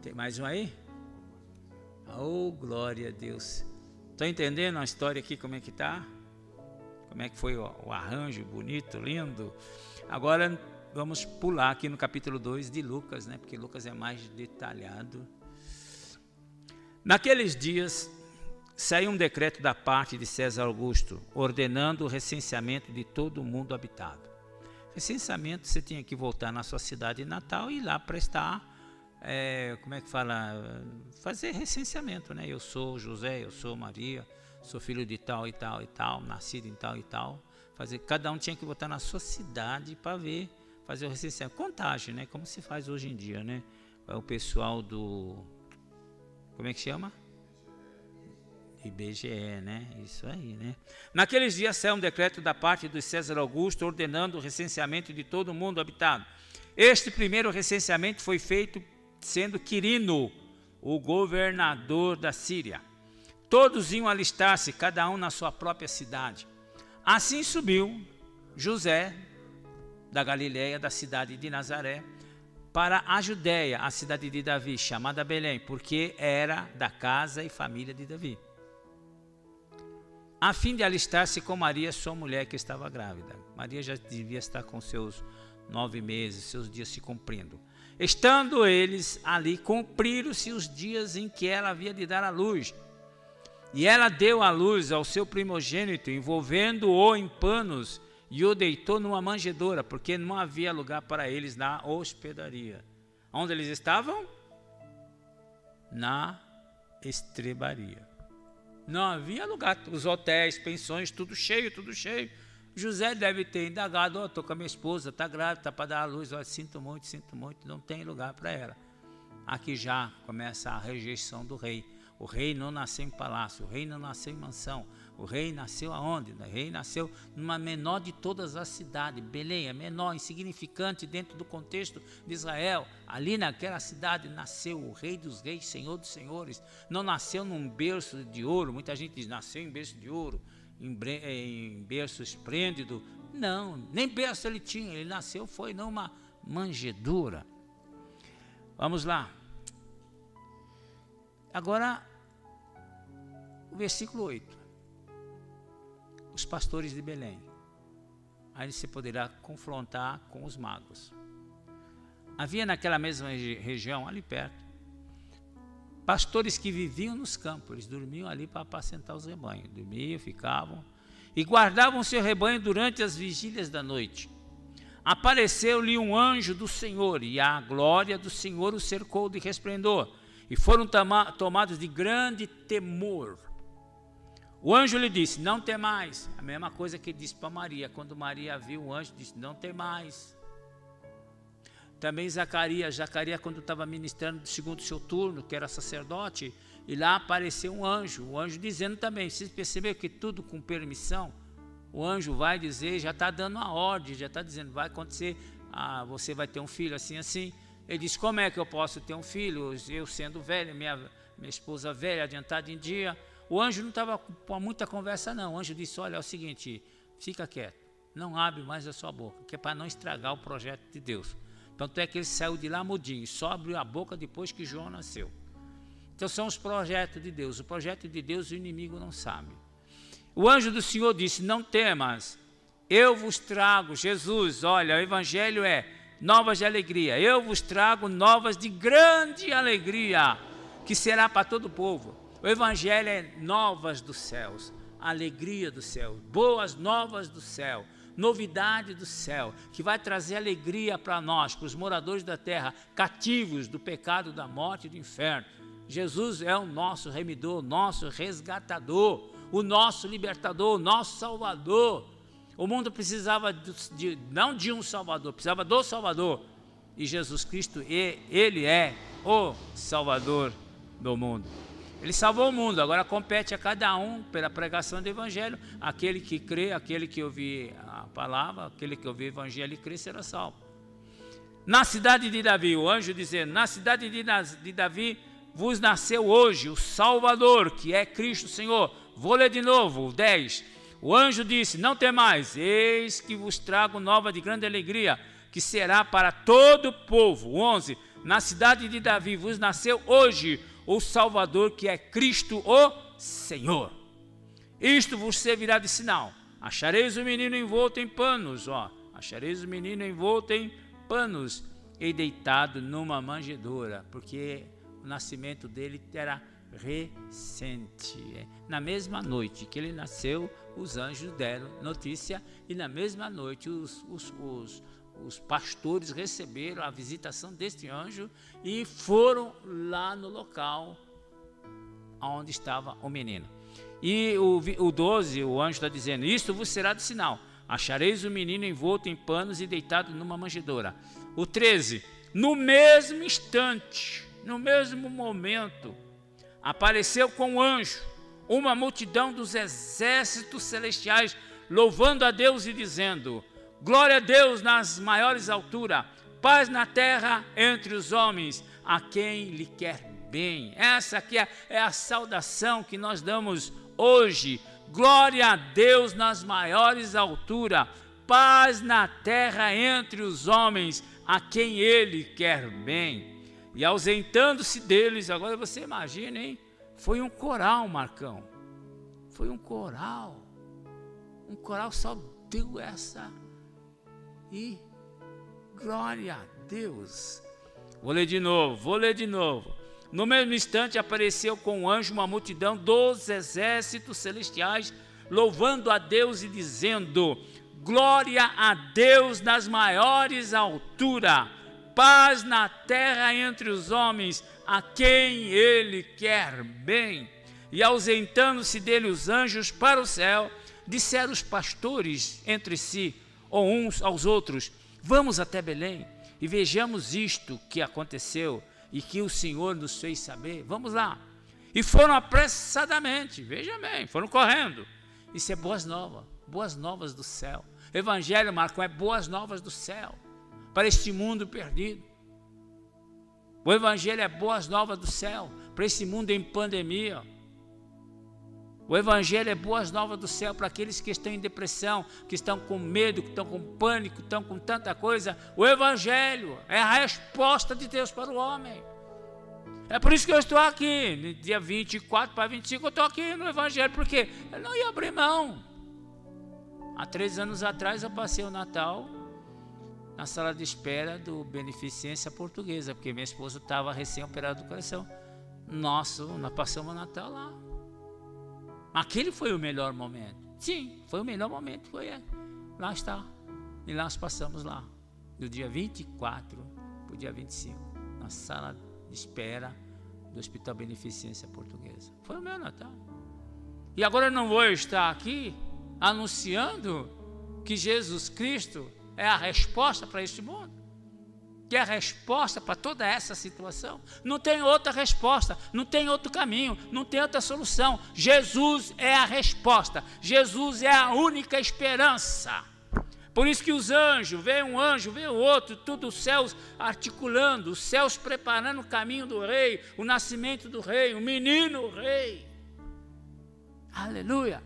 Tem mais um aí? Oh, glória a Deus. Estão entendendo a história aqui, como é que está? Como é que foi o arranjo bonito, lindo? Agora vamos pular aqui no capítulo 2 de Lucas, né? Porque Lucas é mais detalhado. Naqueles dias saiu um decreto da parte de César Augusto, ordenando o recenseamento de todo o mundo habitado. Recenseamento, você tinha que voltar na sua cidade natal e ir lá prestar, fazer recenseamento, né? Eu sou José, eu sou Maria, sou filho de tal e tal e tal, nascido em tal e tal. Cada um tinha que voltar na sua cidade para fazer o recenseamento. Contagem, né? Como se faz hoje em dia, né? O pessoal do... Como é que chama? IBGE, né? Isso aí, né? Naqueles dias saiu um decreto da parte do César Augusto ordenando o recenseamento de todo o mundo habitado. Este primeiro recenseamento foi feito sendo Quirino o governador da Síria. Todos iam alistar-se, cada um na sua própria cidade. Assim subiu José da Galileia, da cidade de Nazaré, para a Judéia, a cidade de Davi, chamada Belém, porque era da casa e família de Davi, a fim de alistar-se com Maria, sua mulher, que estava grávida. Maria já devia estar com seus 9 meses, seus dias se cumprindo. Estando eles ali, cumpriram-se os dias em que ela havia de dar à luz. E ela deu à luz ao seu primogênito, envolvendo-o em panos, e o deitou numa manjedoura, porque não havia lugar para eles na hospedaria. Onde eles estavam? Na estrebaria. Não havia lugar, os hotéis, pensões, tudo cheio, tudo cheio. José deve ter indagado: estou com a minha esposa, está grávida, está para dar à luz, sinto muito, não tem lugar para ela. Aqui já começa a rejeição do rei. O rei não nasceu em palácio, o rei não nasceu em mansão, o rei nasceu aonde? O rei nasceu numa menor de todas as cidades. Belém é menor, insignificante dentro do contexto de Israel. Ali naquela cidade nasceu o rei dos reis, senhor dos senhores. Não nasceu num berço de ouro. Muita gente diz: nasceu em berço de ouro, em berço esplêndido. Não, nem berço ele tinha, ele nasceu foi numa manjedoura. Vamos lá. Agora, o versículo 8. Os pastores de Belém. Aí você poderá confrontar com os magos. Havia naquela mesma região, ali perto, pastores que viviam nos campos. Eles dormiam ali para apacentar os rebanhos. Dormiam, ficavam e guardavam seu rebanho durante as vigílias da noite. Apareceu-lhe um anjo do Senhor, e a glória do Senhor o cercou de resplendor, e foram tomados de grande temor. O anjo lhe disse: não temais. A mesma coisa que ele disse para Maria. Quando Maria viu o anjo, disse: não temais. Também Zacarias, quando estava ministrando segundo o seu turno, que era sacerdote, e lá apareceu um anjo. O anjo dizendo também, vocês perceberam que tudo com permissão? O anjo vai dizer, já está dando a ordem, já está dizendo: vai acontecer, você vai ter um filho assim, assim. Ele diz: como é que eu posso ter um filho? Eu sendo velho, minha esposa velha, adiantada em dia. O anjo não estava com muita conversa não. O anjo disse: olha, é o seguinte, fica quieto, não abre mais a sua boca, que é para não estragar o projeto de Deus. Tanto é que ele saiu de lá mudinho, só abriu a boca depois que João nasceu. Então são os projetos de Deus. O projeto de Deus o inimigo não sabe. O anjo do Senhor disse: não temas, eu vos trago, Jesus, olha, o evangelho é novas de alegria. Eu vos trago novas de grande alegria, que será para todo o povo. O evangelho é novas dos céus, alegria do céu, boas novas do céu, novidade do céu, que vai trazer alegria para nós, para os moradores da terra, cativos do pecado, da morte e do inferno. Jesus é o nosso remidor, o nosso resgatador, o nosso libertador, o nosso salvador. O mundo precisava não de um salvador, precisava do Salvador. E Jesus Cristo, ele é o Salvador do mundo. Ele salvou o mundo, agora compete a cada um pela pregação do evangelho. Aquele que crê, aquele que ouvir a palavra, aquele que ouvir o evangelho e crê será salvo. Na cidade de Davi, o anjo dizendo: na cidade de Davi vos nasceu hoje o Salvador, que é Cristo Senhor. Vou ler de novo, o 10. O anjo disse: não temais, eis que vos trago nova de grande alegria, que será para todo o povo. O 11. Na cidade de Davi vos nasceu hoje o Salvador, que é Cristo o Senhor. Isto vos servirá de sinal: achareis o menino envolto em panos, achareis o menino envolto em panos e deitado numa manjedoura, porque o nascimento dele era recente. Na mesma noite que ele nasceu, os anjos deram notícia, e na mesma noite os pastores receberam a visitação deste anjo e foram lá no local onde estava o menino. E o 12, o anjo está dizendo: isto vos será de sinal: achareis o menino envolto em panos e deitado numa manjedoura. O 13, no mesmo instante, no mesmo momento, apareceu com o anjo uma multidão dos exércitos celestiais, louvando a Deus e dizendo: glória a Deus nas maiores alturas, paz na terra entre os homens, a quem lhe quer bem. Essa aqui é a saudação que nós damos hoje. Glória a Deus nas maiores alturas, paz na terra entre os homens, a quem ele quer bem. E ausentando-se deles, agora você imagina, hein? Foi um coral, Marcão. Foi um coral. Um coral só deu essa. E glória a Deus. Vou ler de novo. No mesmo instante apareceu com o anjo uma multidão dos exércitos celestiais, louvando a Deus e dizendo: glória a Deus nas maiores alturas, paz na terra entre os homens, a quem ele quer bem. E ausentando-se dele os anjos para o céu, disseram os pastores entre si, ou uns aos outros: vamos até Belém e vejamos isto que aconteceu e que o Senhor nos fez saber. Vamos lá. E foram apressadamente, veja bem, foram correndo. Isso é boas novas do céu. Evangelho, Marcão, é boas novas do céu para este mundo perdido. O evangelho é boas novas do céu para esse mundo em pandemia. O evangelho é boas novas do céu para aqueles que estão em depressão, que estão com medo, que estão com pânico, que estão com tanta coisa. O evangelho é a resposta de Deus para o homem. É por isso que eu estou aqui, no dia 24 para 25, eu estou aqui no evangelho, porque eu não ia abrir mão. Há 3 anos atrás eu passei o Natal na sala de espera do Beneficência Portuguesa, porque minha esposa estava recém-operada do coração. Nós passamos o Natal lá. Aquele foi o melhor momento. Sim, foi o melhor momento. Lá está. E nós passamos lá, do dia 24 para o dia 25, na sala de espera do Hospital Beneficência Portuguesa. Foi o meu Natal. E agora eu não vou estar aqui anunciando que Jesus Cristo é a resposta para este mundo, que é a resposta para toda essa situação. Não tem outra resposta, não tem outro caminho, não tem outra solução. Jesus é a resposta, Jesus é a única esperança. Por isso que os anjos, veio um anjo, veio outro, tudo os céus articulando, os céus preparando o caminho do rei, o nascimento do rei, o menino rei. Aleluia.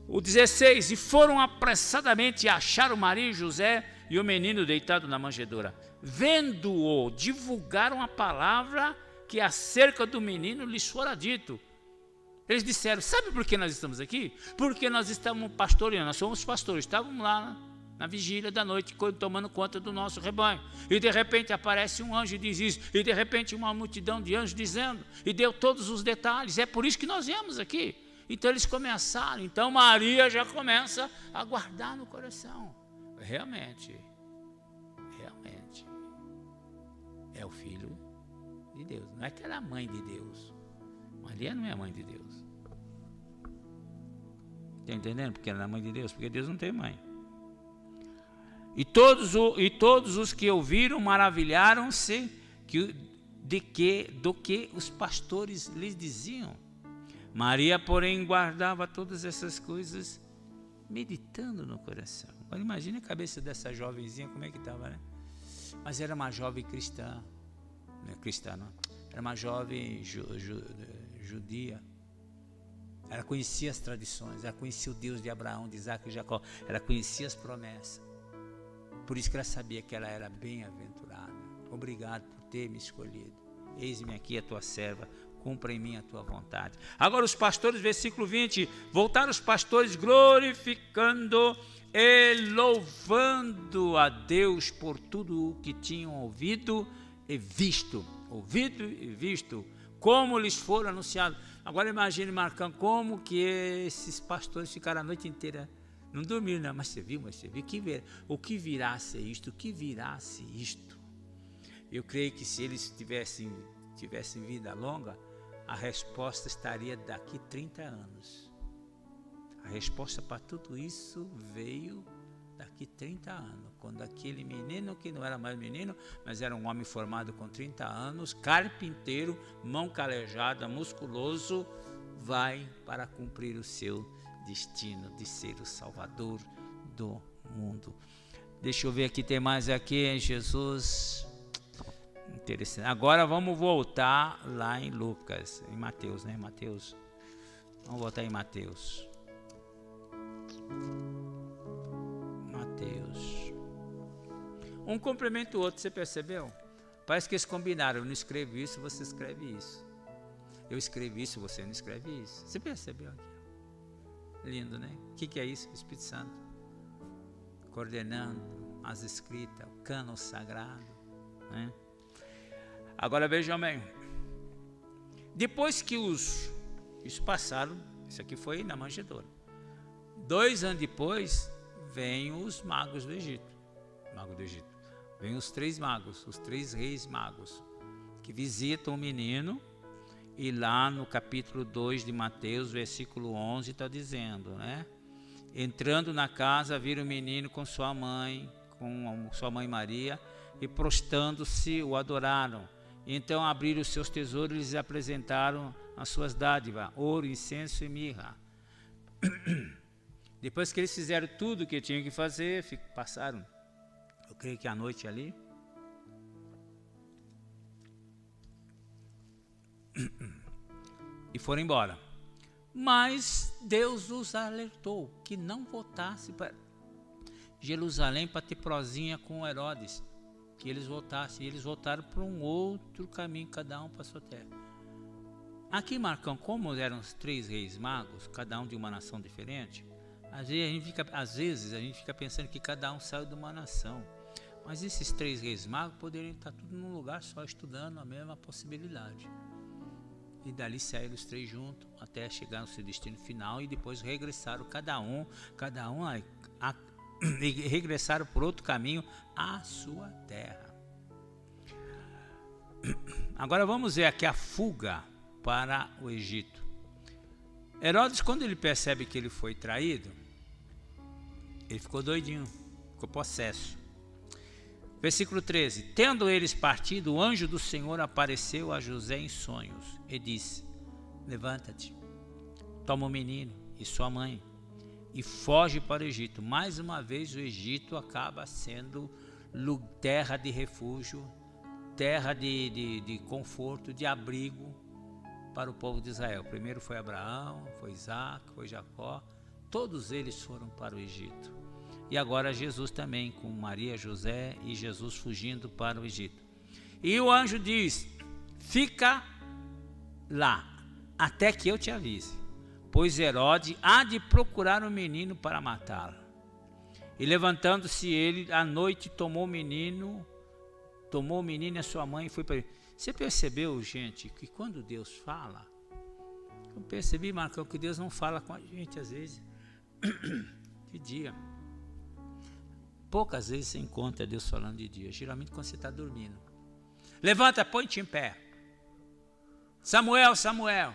O 16, e foram apressadamente achar o marido José, e o menino deitado na manjedoura. Vendo-o, divulgaram a palavra que acerca do menino lhes fora dito. Eles disseram: sabe por que nós estamos aqui? Porque nós estamos pastoreando, nós somos pastores, estávamos lá na vigília da noite, tomando conta do nosso rebanho. E de repente aparece um anjo e diz isso, e de repente uma multidão de anjos dizendo, e deu todos os detalhes. É por isso que nós viemos aqui. Então eles começaram, então Maria já começa a guardar no coração. Realmente, é o Filho de Deus. Não é que ela é a mãe de Deus. Maria não é a mãe de Deus. Está entendendo? Porque ela é a mãe de Deus, porque Deus não tem mãe. E todos os que ouviram maravilharam-se do que os pastores lhes diziam. Maria, porém, guardava todas essas coisas, meditando no coração. Agora imagine a cabeça dessa jovenzinha, como é que estava, né? Mas era uma jovem cristã. Não é cristã, não. Era uma jovem judia. Ela conhecia as tradições, ela conhecia o Deus de Abraão, de Isaac e Jacó. Ela conhecia as promessas. Por isso que ela sabia que ela era bem-aventurada. Obrigado por ter me escolhido. Eis-me aqui a tua serva, cumpra em mim a tua vontade. Agora os pastores, versículo 20, voltaram os pastores glorificando e louvando a Deus por tudo o que tinham ouvido e visto, como lhes foram anunciado. Agora imagine, Marcão, como que esses pastores ficaram a noite inteira. Não dormiram, não, mas você viu, o que virá a ser isto, Eu creio que se eles tivessem vida longa, a resposta estaria daqui 30 anos. A resposta para tudo isso veio daqui 30 anos, quando aquele menino, que não era mais menino, mas era um homem formado com 30 anos, carpinteiro, mão calejada, musculoso, vai para cumprir o seu destino de ser o Salvador do mundo. Deixa eu ver aqui, tem mais aqui em Jesus. Interessante. Agora vamos voltar lá em Lucas, em Mateus, né? Vamos voltar em Mateus. Um complementa o outro, você percebeu? Parece que eles combinaram. Eu não escrevo isso, você escreve isso. Eu escrevi isso, você não escreve isso. Você percebeu aqui? Lindo, né? O que é isso? O Espírito Santo coordenando as escritas, o cânon sagrado, né? Agora vejam bem, depois que isso passaram, isso aqui foi na manjedoura, 2 anos depois vêm os magos do Egito, vêm os 3 magos, os 3 reis magos, que visitam o menino. E lá no capítulo 2 de Mateus, versículo 11, está dizendo, né? Entrando na casa, viram o menino com sua mãe Maria, e prostrando-se, o adoraram. Então abriram os seus tesouros e lhes apresentaram as suas dádivas, ouro, incenso e mirra. Depois que eles fizeram tudo o que tinham que fazer, passaram, eu creio que a noite ali, e foram embora. Mas Deus os alertou que não voltasse para Jerusalém para ter prosinha com Herodes, que eles voltassem. E eles voltaram para um outro caminho, cada um para a sua terra. Aqui, Marcão, como eram os 3 reis magos, cada um de uma nação diferente, às vezes a gente fica pensando que cada um saiu de uma nação. Mas esses 3 reis magos poderiam estar tudo num lugar só, estudando a mesma possibilidade. E dali saíram os 3 juntos até chegar no seu destino final, e depois regressaram cada um e regressaram por outro caminho à sua terra. Agora vamos ver aqui a fuga para o Egito. Herodes, quando ele percebe que ele foi traído, ele ficou doidinho, ficou possesso. Versículo 13, tendo eles partido, o anjo do Senhor apareceu a José em sonhos e disse: levanta-te, toma o menino e sua mãe e foge para o Egito. Mais uma vez o Egito acaba sendo terra de refúgio, terra de conforto, de abrigo para o povo de Israel. Primeiro foi Abraão, foi Isaac, foi Jacó, todos eles foram para o Egito. E agora Jesus também, com Maria, José e Jesus fugindo para o Egito. E o anjo diz: fica lá, até que eu te avise, pois Herodes há de procurar o menino para matá-lo. E levantando-se ele, à noite tomou o menino e a sua mãe e foi para ele. Você percebeu, gente, que quando Deus fala, eu percebi, Marcão, que Deus não fala com a gente às vezes. De dia. Poucas vezes você encontra Deus falando de dia, geralmente quando você está dormindo. Levanta, põe-te em pé. Samuel, Samuel.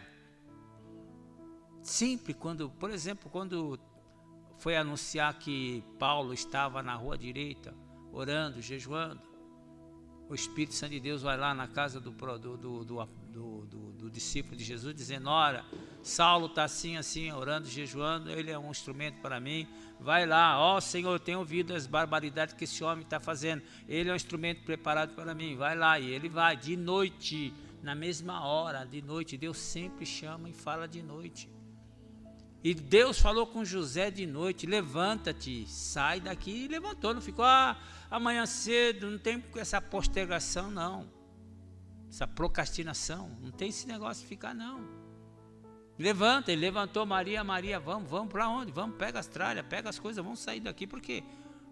Sempre quando, por exemplo, quando foi anunciar que Paulo estava na rua direita, orando, jejuando, o Espírito Santo de Deus vai lá na casa do discípulo de Jesus, dizendo: ora, Saulo está assim, orando, jejuando, ele é um instrumento para mim, vai lá, ó Senhor, eu tenho ouvido as barbaridades que esse homem está fazendo, ele é um instrumento preparado para mim, vai lá. E ele vai, de noite, na mesma hora, de noite. Deus sempre chama e fala de noite. E Deus falou com José de noite: levanta-te, sai daqui. E levantou, não ficou amanhã cedo, não tem essa postergação não, essa procrastinação, não tem esse negócio de ficar não. Levanta, ele levantou. Maria, vamos para onde? Vamos, pega as tralhas, pega as coisas, vamos sair daqui, porque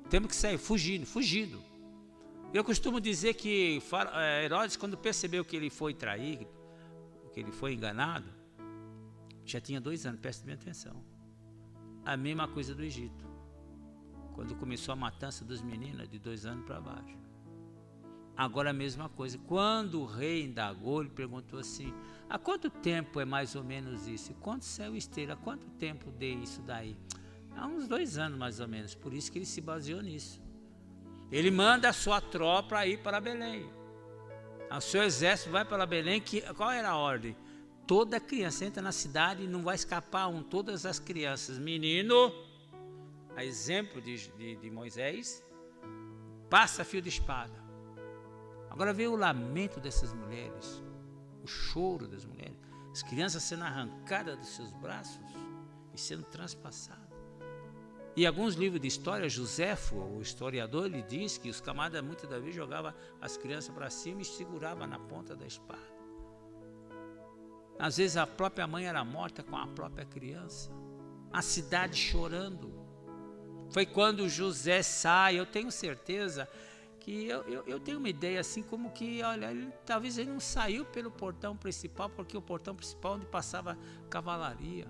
temos que sair, fugindo. Eu costumo dizer que Herodes, quando percebeu que ele foi traído, que ele foi enganado, já tinha 2 anos, preste bem atenção. A mesma coisa do Egito, quando começou a matança dos meninos de 2 anos para baixo. Agora a mesma coisa. Quando o rei indagou, ele perguntou assim: há quanto tempo é mais ou menos isso? Quanto céu e estrela? Há quanto tempo dei isso daí? Há uns 2 anos mais ou menos. Por isso que ele se baseou nisso. Ele manda a sua tropa ir para Belém. O seu exército vai para Belém. Qual era a ordem? Toda criança entra na cidade e não vai escapar todas as crianças. Menino, a exemplo de Moisés, passa fio de espada. Agora vê o lamento dessas mulheres, o choro das mulheres, as crianças sendo arrancadas dos seus braços e sendo transpassadas. E alguns livros de história, Joséfo, o historiador, ele diz que os camaradas muitas das vezes jogavam as crianças para cima e seguravam na ponta da espada. Às vezes a própria mãe era morta com a própria criança, a cidade chorando. Foi quando José sai, eu tenho certeza que eu tenho uma ideia assim, como que, olha, talvez ele não saiu pelo portão principal, porque o portão principal onde passava cavalaria.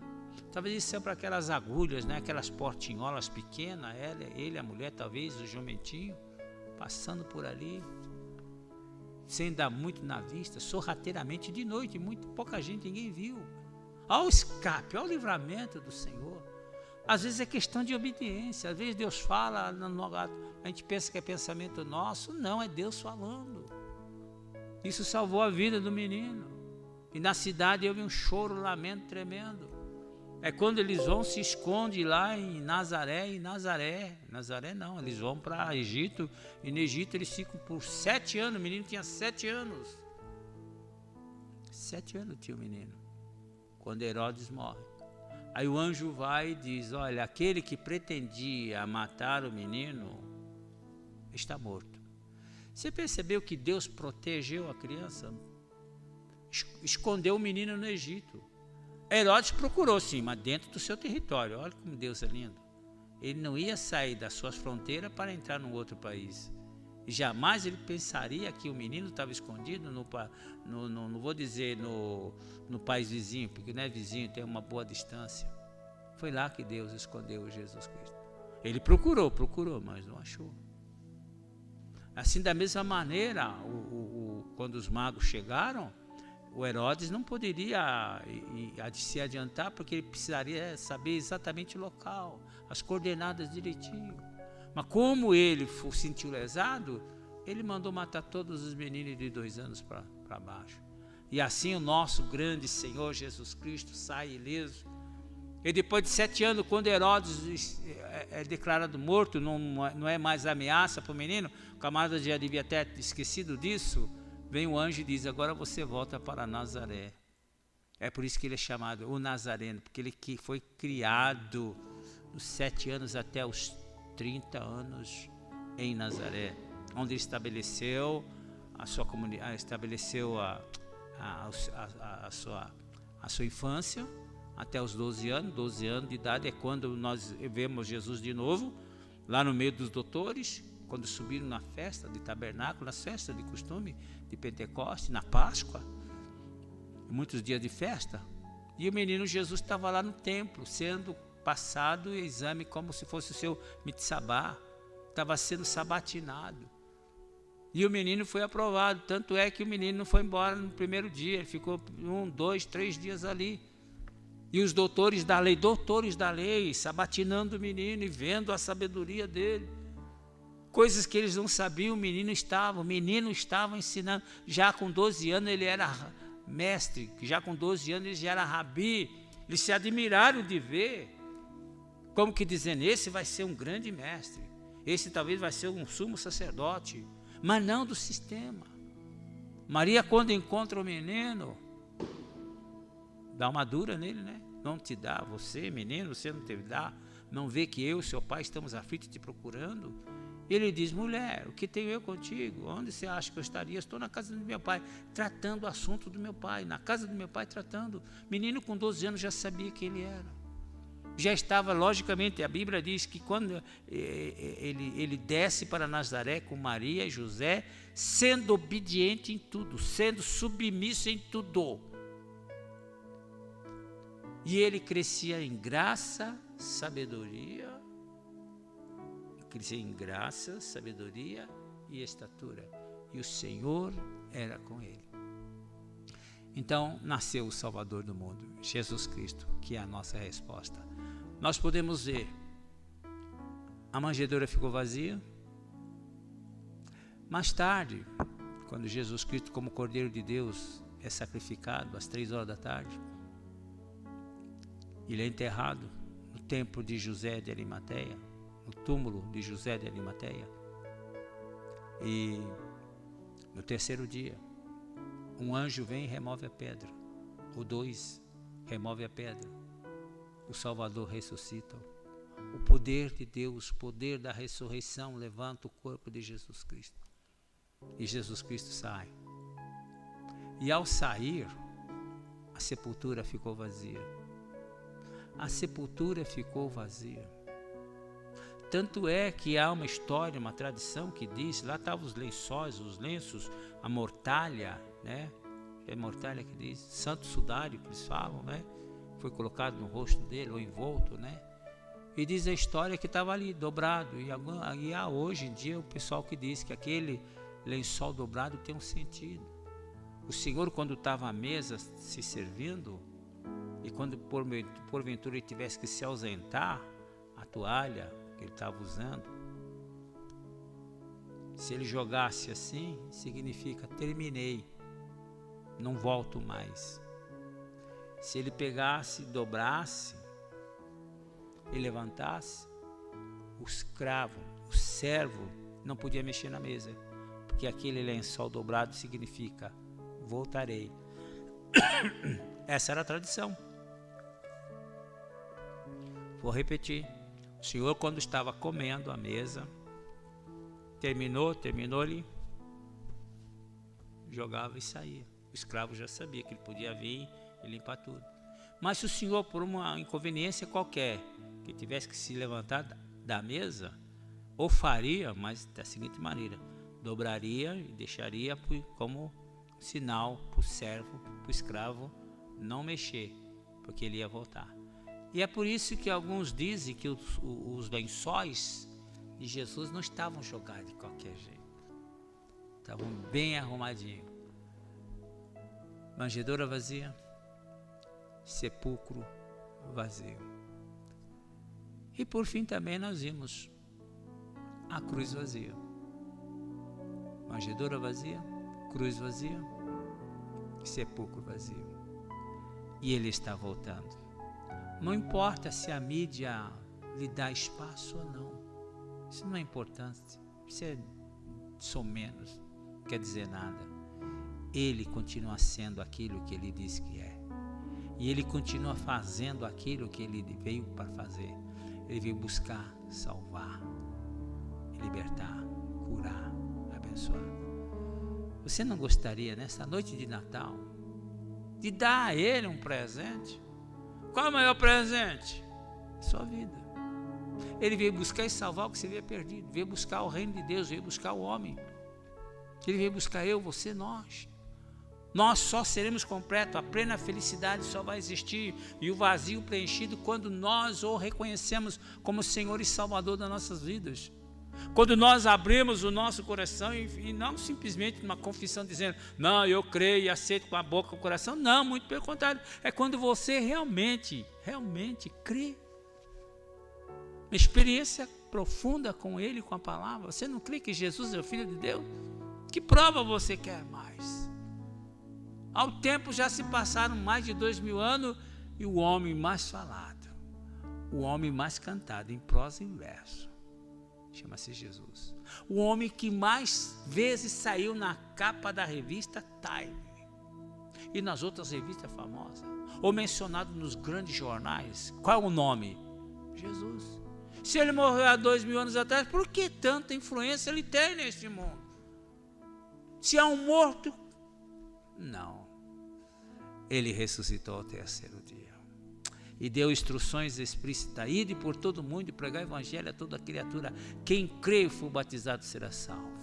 Talvez ele saiu para aquelas agulhas, né, aquelas portinholas pequenas, ele, a mulher, talvez, o jumentinho, passando por ali, sem dar muito na vista, sorrateiramente de noite, pouca gente, ninguém viu. Olha o escape, olha o livramento do Senhor. Às vezes é questão de obediência, às vezes Deus fala, a gente pensa que é pensamento nosso, não, é Deus falando. Isso salvou a vida do menino. E na cidade houve um choro, um lamento tremendo. É quando eles vão, se escondem lá em Nazaré, Nazaré não, eles vão para Egito, e no Egito eles ficam por 7 anos, o menino tinha 7 anos. 7 anos tinha o menino, quando Herodes morre. Aí o anjo vai e diz: olha, aquele que pretendia matar o menino está morto. Você percebeu que Deus protegeu a criança? Escondeu o menino no Egito. Herodes procurou sim, mas dentro do seu território. Olha como Deus é lindo. Ele não ia sair das suas fronteiras para entrar num outro país. E jamais ele pensaria que o menino estava escondido não vou dizer no país vizinho, porque não é vizinho, tem uma boa distância. Foi lá que Deus escondeu Jesus Cristo. Ele procurou, mas não achou. Assim, da mesma maneira, quando os magos chegaram, o Herodes não poderia se adiantar, porque ele precisaria saber exatamente o local, as coordenadas direitinho. Mas como ele se sentiu lesado, ele mandou matar todos os meninos de 2 anos para baixo. E assim o nosso grande Senhor Jesus Cristo sai ileso. E depois de 7 anos, quando Herodes é declarado morto, não é mais ameaça para o menino, o camarada já devia ter esquecido disso, vem o anjo e diz: agora você volta para Nazaré. É por isso que ele é chamado o Nazareno, porque ele foi criado dos 7 anos até os 30 anos em Nazaré, onde ele estabeleceu a sua comunidade, estabeleceu a sua infância até os 12 anos de idade é quando nós vemos Jesus de novo, lá no meio dos doutores, quando subiram na festa de tabernáculo, na festa de costume de Pentecoste, na Páscoa, muitos dias de festa, e o menino Jesus estava lá no templo, sendo passado em exame como se fosse o seu mitsabá, estava sendo sabatinado. E o menino foi aprovado, tanto é que o menino não foi embora no primeiro dia, ele ficou 1, 2, 3 dias ali. E os doutores da lei, sabatinando o menino e vendo a sabedoria dele. Coisas que eles não sabiam, o menino estava ensinando. Já com 12 anos ele era mestre, já com 12 anos ele já era rabi. Eles se admiraram de ver, como que dizendo, esse vai ser um grande mestre, esse talvez vai ser um sumo sacerdote, mas não do sistema. Maria, quando encontra o menino, dá uma dura nele, né? Não te dá, você menino, você não te dá, não vê que eu e seu pai estamos aflitos te procurando? Ele diz, mulher, o que tenho eu contigo? Onde você acha que eu estaria? Estou na casa do meu pai, tratando o assunto do meu pai, na casa do meu pai tratando. Menino com 12 anos já sabia quem ele era. Já estava, logicamente, a Bíblia diz que quando ele desce para Nazaré com Maria e José, sendo obediente em tudo, sendo submisso em tudo. E ele crescia em graça, sabedoria, e estatura. E o Senhor era com ele. Então, nasceu o Salvador do mundo, Jesus Cristo, que é a nossa resposta. Nós podemos ver, a manjedoura ficou vazia. Mais tarde, quando Jesus Cristo, como Cordeiro de Deus, é sacrificado às 3 horas da tarde, ele é enterrado no templo de José de Arimateia, no túmulo de José de Arimateia. E no terceiro dia, um anjo vem e remove a pedra. O 2 remove a pedra. O Salvador ressuscita. O poder de Deus, o poder da ressurreição levanta o corpo de Jesus Cristo. E Jesus Cristo sai. E ao sair, a sepultura ficou vazia. A sepultura ficou vazia. Tanto é que há uma história, uma tradição que diz, lá estavam os lençóis, os lenços, a mortalha, né? É mortalha que diz, santo sudário que eles falam, né? Foi colocado no rosto dele, ou envolto, né? E diz a história que estava ali, dobrado. E há hoje em dia o pessoal que diz que aquele lençol dobrado tem um sentido. O Senhor, quando estava à mesa se servindo, e quando porventura ele tivesse que se ausentar, a toalha que ele estava usando, se ele jogasse assim, significa terminei, não volto mais. Se ele pegasse, dobrasse e levantasse, o escravo, o servo, não podia mexer na mesa, porque aquele lençol dobrado significa voltarei. Essa era a tradição. Vou repetir. O Senhor, quando estava comendo à mesa, terminou ali, jogava e saía. O escravo já sabia que ele podia vir e limpar tudo. Mas se o Senhor, por uma inconveniência qualquer, que tivesse que se levantar da mesa, ou faria, mas da seguinte maneira, dobraria e deixaria como sinal para o servo, para o escravo não mexer, porque ele ia voltar. E é por isso que alguns dizem que os lençóis de Jesus não estavam jogados de qualquer jeito, estavam bem arrumadinhos. Manjedoura vazia, sepulcro vazio. E por fim também nós vimos a cruz vazia. Manjedoura vazia, cruz vazia, sepulcro vazio. E ele está voltando. Não importa se a mídia lhe dá espaço ou não. Isso não é importante. Isso é só menos. Não quer dizer nada. Ele continua sendo aquilo que ele diz que é. E ele continua fazendo aquilo que ele veio para fazer. Ele veio buscar salvar libertar, curar, abençoar. Você não gostaria, nessa noite de Natal, de dar a Ele um presente? Qual é o maior presente? Sua vida. Ele veio buscar e salvar o que você havia perdido. Veio buscar o reino de Deus, veio buscar o homem. Ele veio buscar eu, você, nós. Nós só seremos completos, a plena felicidade só vai existir e o vazio preenchido quando nós o reconhecemos como Senhor e Salvador das nossas vidas. Quando nós abrimos o nosso coração e não simplesmente uma confissão dizendo, não, eu creio e aceito com a boca e com o coração. Não, muito pelo contrário. É quando você realmente crê. Uma experiência profunda com Ele, com a palavra. Você não crê que Jesus é o Filho de Deus? Que prova você quer mais? Ao tempo já se passaram mais de 2000 anos e o homem mais falado, o homem mais cantado em prosa e em verso, chama-se Jesus. O homem que mais vezes saiu na capa da revista Time e nas outras revistas famosas, ou mencionado nos grandes jornais. Qual é o nome? Jesus. Se ele morreu há 2000 anos atrás, por que tanta influência ele tem neste mundo? Se há um morto, não. Ele ressuscitou ao terceiro dia. E deu instruções explícitas. Ide por todo o mundo e pregar o evangelho a toda criatura. Quem crê e for batizado será salvo.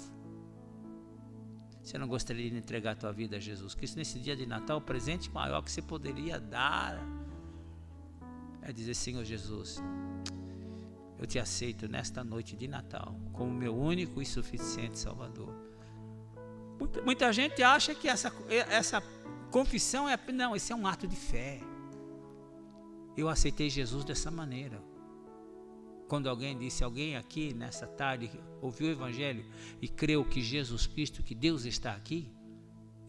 Você não gostaria de entregar a tua vida a Jesus Cristo? Nesse dia de Natal, o presente maior que você poderia dar é dizer, Senhor Jesus, eu te aceito nesta noite de Natal como meu único e suficiente Salvador. Muita gente acha que essa confissão não, esse é um ato de fé. Eu aceitei Jesus dessa maneira. Quando alguém aqui nessa tarde ouviu o Evangelho e creu que Jesus Cristo, que Deus está aqui,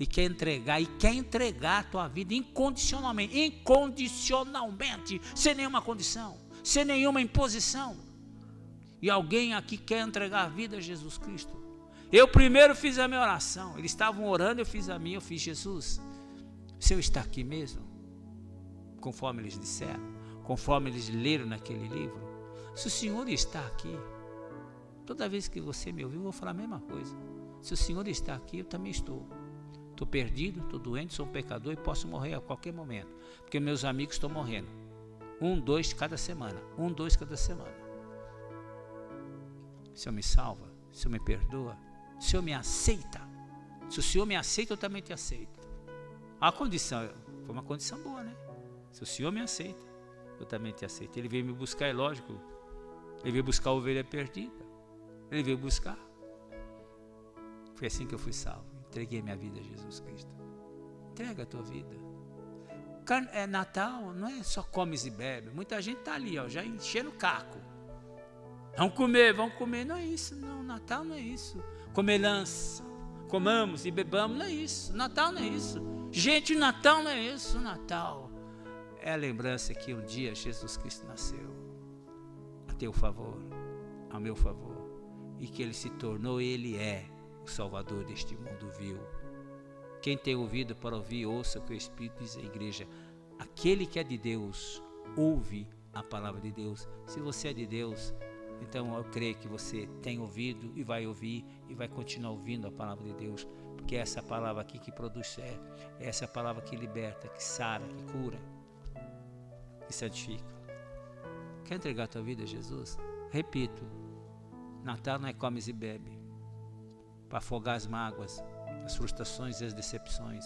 e quer entregar a tua vida incondicionalmente, sem nenhuma condição, sem nenhuma imposição. E alguém aqui quer entregar a vida a Jesus Cristo. Eu primeiro fiz a minha oração, eles estavam orando, eu fiz a minha, eu fiz Jesus. O Senhor está aqui mesmo? Conforme eles disseram, conforme eles leram naquele livro. Se o Senhor está aqui, toda vez que você me ouvir, eu vou falar a mesma coisa. Se o Senhor está aqui, eu também estou. Estou perdido, estou doente, sou um pecador e posso morrer a qualquer momento, porque meus amigos estão morrendo. 1, 2 cada semana. 1, 2 cada semana. O Senhor me salva, o Senhor me perdoa, o Senhor me aceita. Se o Senhor me aceita, eu também te aceito. A condição, foi uma condição boa, né? Se o Senhor me aceita, eu também te aceito. Ele veio me buscar, é lógico. Ele veio buscar a ovelha perdida. Ele veio buscar. Foi assim que eu fui salvo. Entreguei minha vida a Jesus Cristo. Entrega a tua vida. Natal não é só comes e bebe. Muita gente está ali, já enchendo o caco. Vamos comer. Não é isso, não. Natal não é isso. Comelança. Comamos e bebamos, não é isso. Natal não é isso. Gente, Natal não é isso. Natal é a lembrança que um dia Jesus Cristo nasceu a teu favor, a meu favor, e que Ele se tornou, Ele é o Salvador deste mundo vil. Quem tem ouvido para ouvir, ouça o que o Espírito diz à igreja. Aquele que é de Deus, ouve a palavra de Deus. Se você é de Deus, então eu creio que você tem ouvido e vai ouvir e vai continuar ouvindo a palavra de Deus, porque é essa palavra aqui que produz fé, é essa palavra que liberta, que sara, que cura, que santifica. Quer entregar a tua vida a Jesus? Repito, Natal não é comes e bebe para afogar as mágoas, as frustrações e as decepções,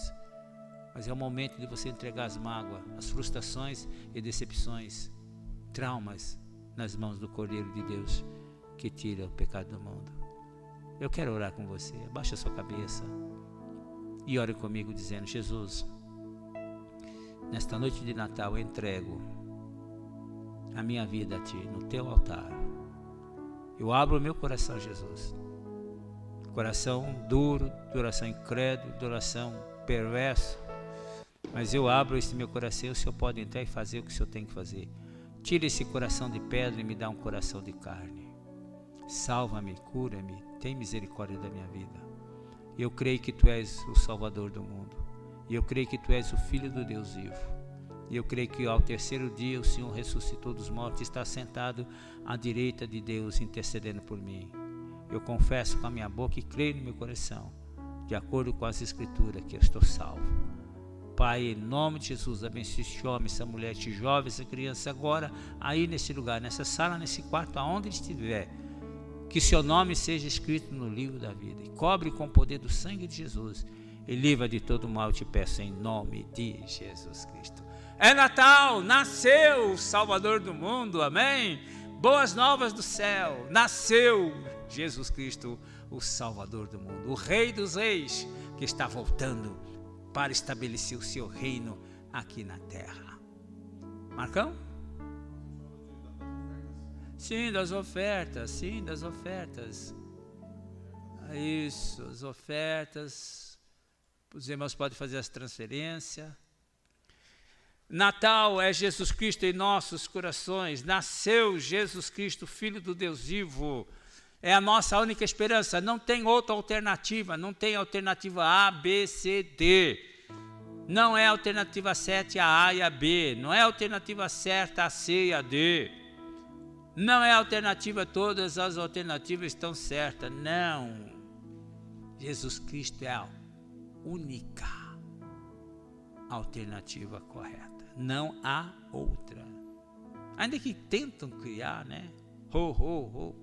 mas é o momento de você entregar as mágoas, as frustrações e decepções, traumas, nas mãos do Cordeiro de Deus que tira o pecado do mundo. Eu quero orar com você. Abaixa a sua cabeça e ore comigo dizendo, Jesus, nesta noite de Natal eu entrego a minha vida a Ti, no Teu altar. Eu abro o meu coração, Jesus. Coração duro, coração incrédulo, coração perverso, mas eu abro esse meu coração, o Senhor pode entrar e fazer o que o Senhor tem que fazer. Tira esse coração de pedra e me dá um coração de carne. Salva-me, cura-me, tem misericórdia da minha vida. Eu creio que Tu és o Salvador do mundo. E eu creio que Tu és o Filho do Deus vivo. E eu creio que ao terceiro dia o Senhor ressuscitou dos mortos e está sentado à direita de Deus intercedendo por mim. eu confesso com a minha boca e creio no meu coração, de acordo com as Escrituras, que eu estou salvo. Pai, em nome de Jesus, abençoe este homem, essa mulher, este jovem, essa criança, agora, aí nesse lugar, nessa sala, nesse quarto, aonde ele estiver, que seu nome seja escrito no livro da vida, e cobre com o poder do sangue de Jesus, e livra de todo mal, eu te peço, em nome de Jesus Cristo. É Natal, nasceu o Salvador do mundo, amém? Boas novas do céu, nasceu Jesus Cristo, o Salvador do mundo, o Rei dos Reis, que está voltando para estabelecer o seu reino aqui na terra. Marcão? Sim, das ofertas, sim, das ofertas. Isso, as ofertas. Os irmãos podem fazer as transferências. Natal é Jesus Cristo em nossos corações. Nasceu Jesus Cristo, Filho do Deus vivo. É a nossa única esperança. Não tem outra alternativa. Não tem alternativa A, B, C, D. Não é a alternativa certa a A e a B. Não é a alternativa certa a C e a D. Não é a alternativa, todas as alternativas estão certas. Não. Jesus Cristo é a única alternativa correta. Não há outra. Ainda que tentam criar, né? Ho, ho, ho.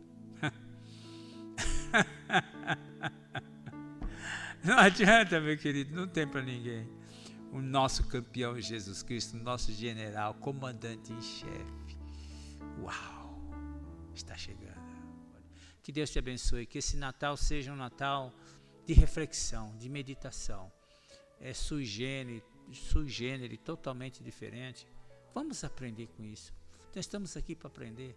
Não adianta, meu querido, não tem para ninguém. O nosso campeão é Jesus Cristo, nosso general, comandante em chefe. Uau! Está chegando. Que Deus te abençoe, que esse Natal seja um Natal de reflexão, de meditação. É sui generis, totalmente diferente. Vamos aprender com isso. Nós estamos aqui para aprender.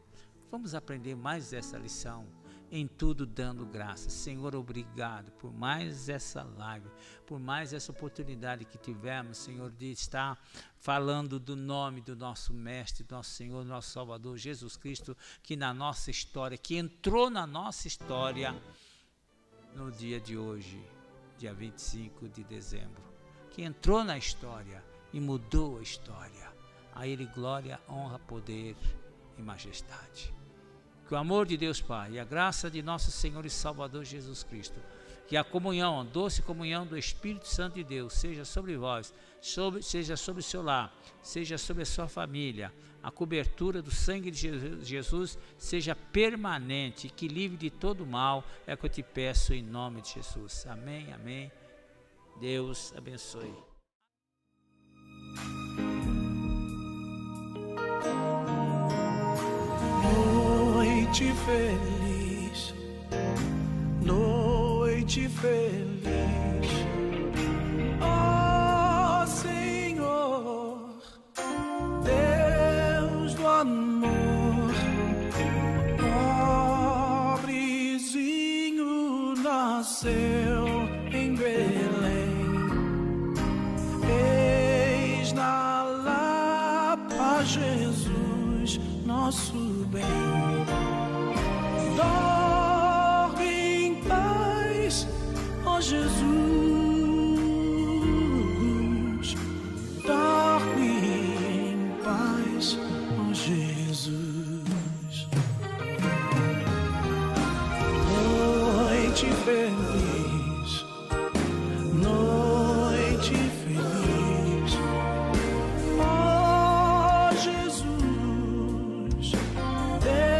Vamos aprender mais essa lição. Em tudo dando graças. Senhor, obrigado por mais essa live, por mais essa oportunidade que tivemos, Senhor, de estar falando do nome do nosso Mestre, do nosso Senhor, do nosso Salvador, Jesus Cristo, que na nossa história, que entrou na nossa história no dia de hoje, dia 25 de dezembro, que entrou na história e mudou a história. A Ele glória, honra, poder e majestade. Que o amor de Deus Pai e a graça de nosso Senhor e Salvador Jesus Cristo, que a comunhão, a doce comunhão do Espírito Santo de Deus seja sobre vós, seja sobre o seu lar, seja sobre a sua família, a cobertura do sangue de Jesus seja permanente, que livre de todo mal, é o que eu te peço em nome de Jesus. Amém, amém. Deus abençoe. Noite feliz, noite feliz, ó Senhor, Deus do amor, pobrezinho nasceu em Belém, eis na Lapa Jesus, nosso bem. Dorme em paz, ó Jesus, dorme em paz, ó Jesus. Noite feliz, noite feliz, ó Jesus, Deus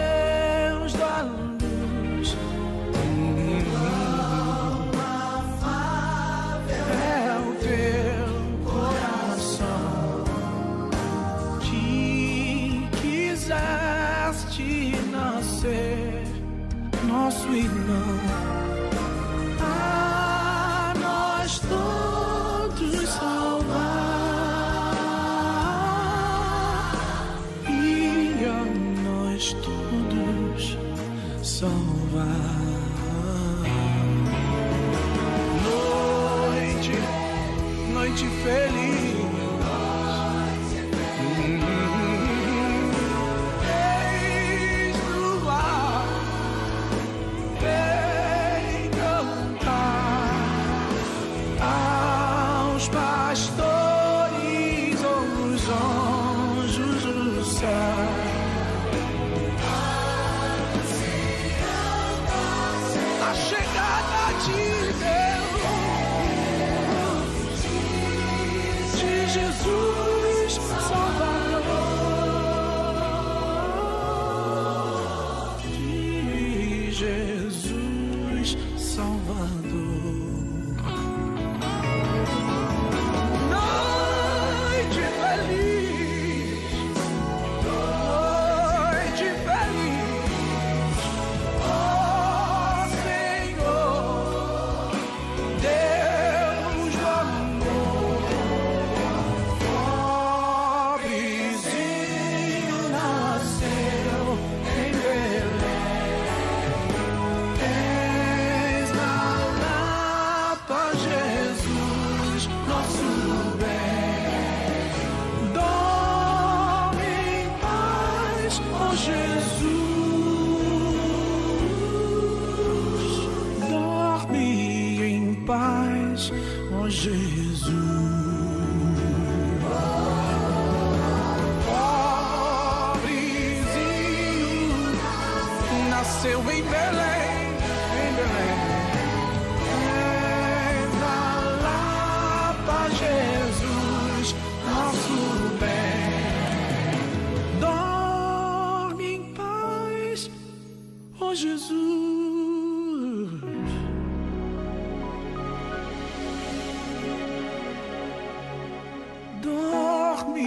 Jesus Salvador. De Jesus Salvador. Noite feliz, noite feliz, ó Senhor, Deus do amor, pobrezinho nasceu em Belém, tens na Lapa Jesus, nosso bem, dorme em paz, ó Jesus, dorme em paz, ó Jesus. Pobrezinho nasceu em Belém, em Belém. Tens na Lapa Jesus, nosso bem. Dorme em paz, ó Jesus. Dorme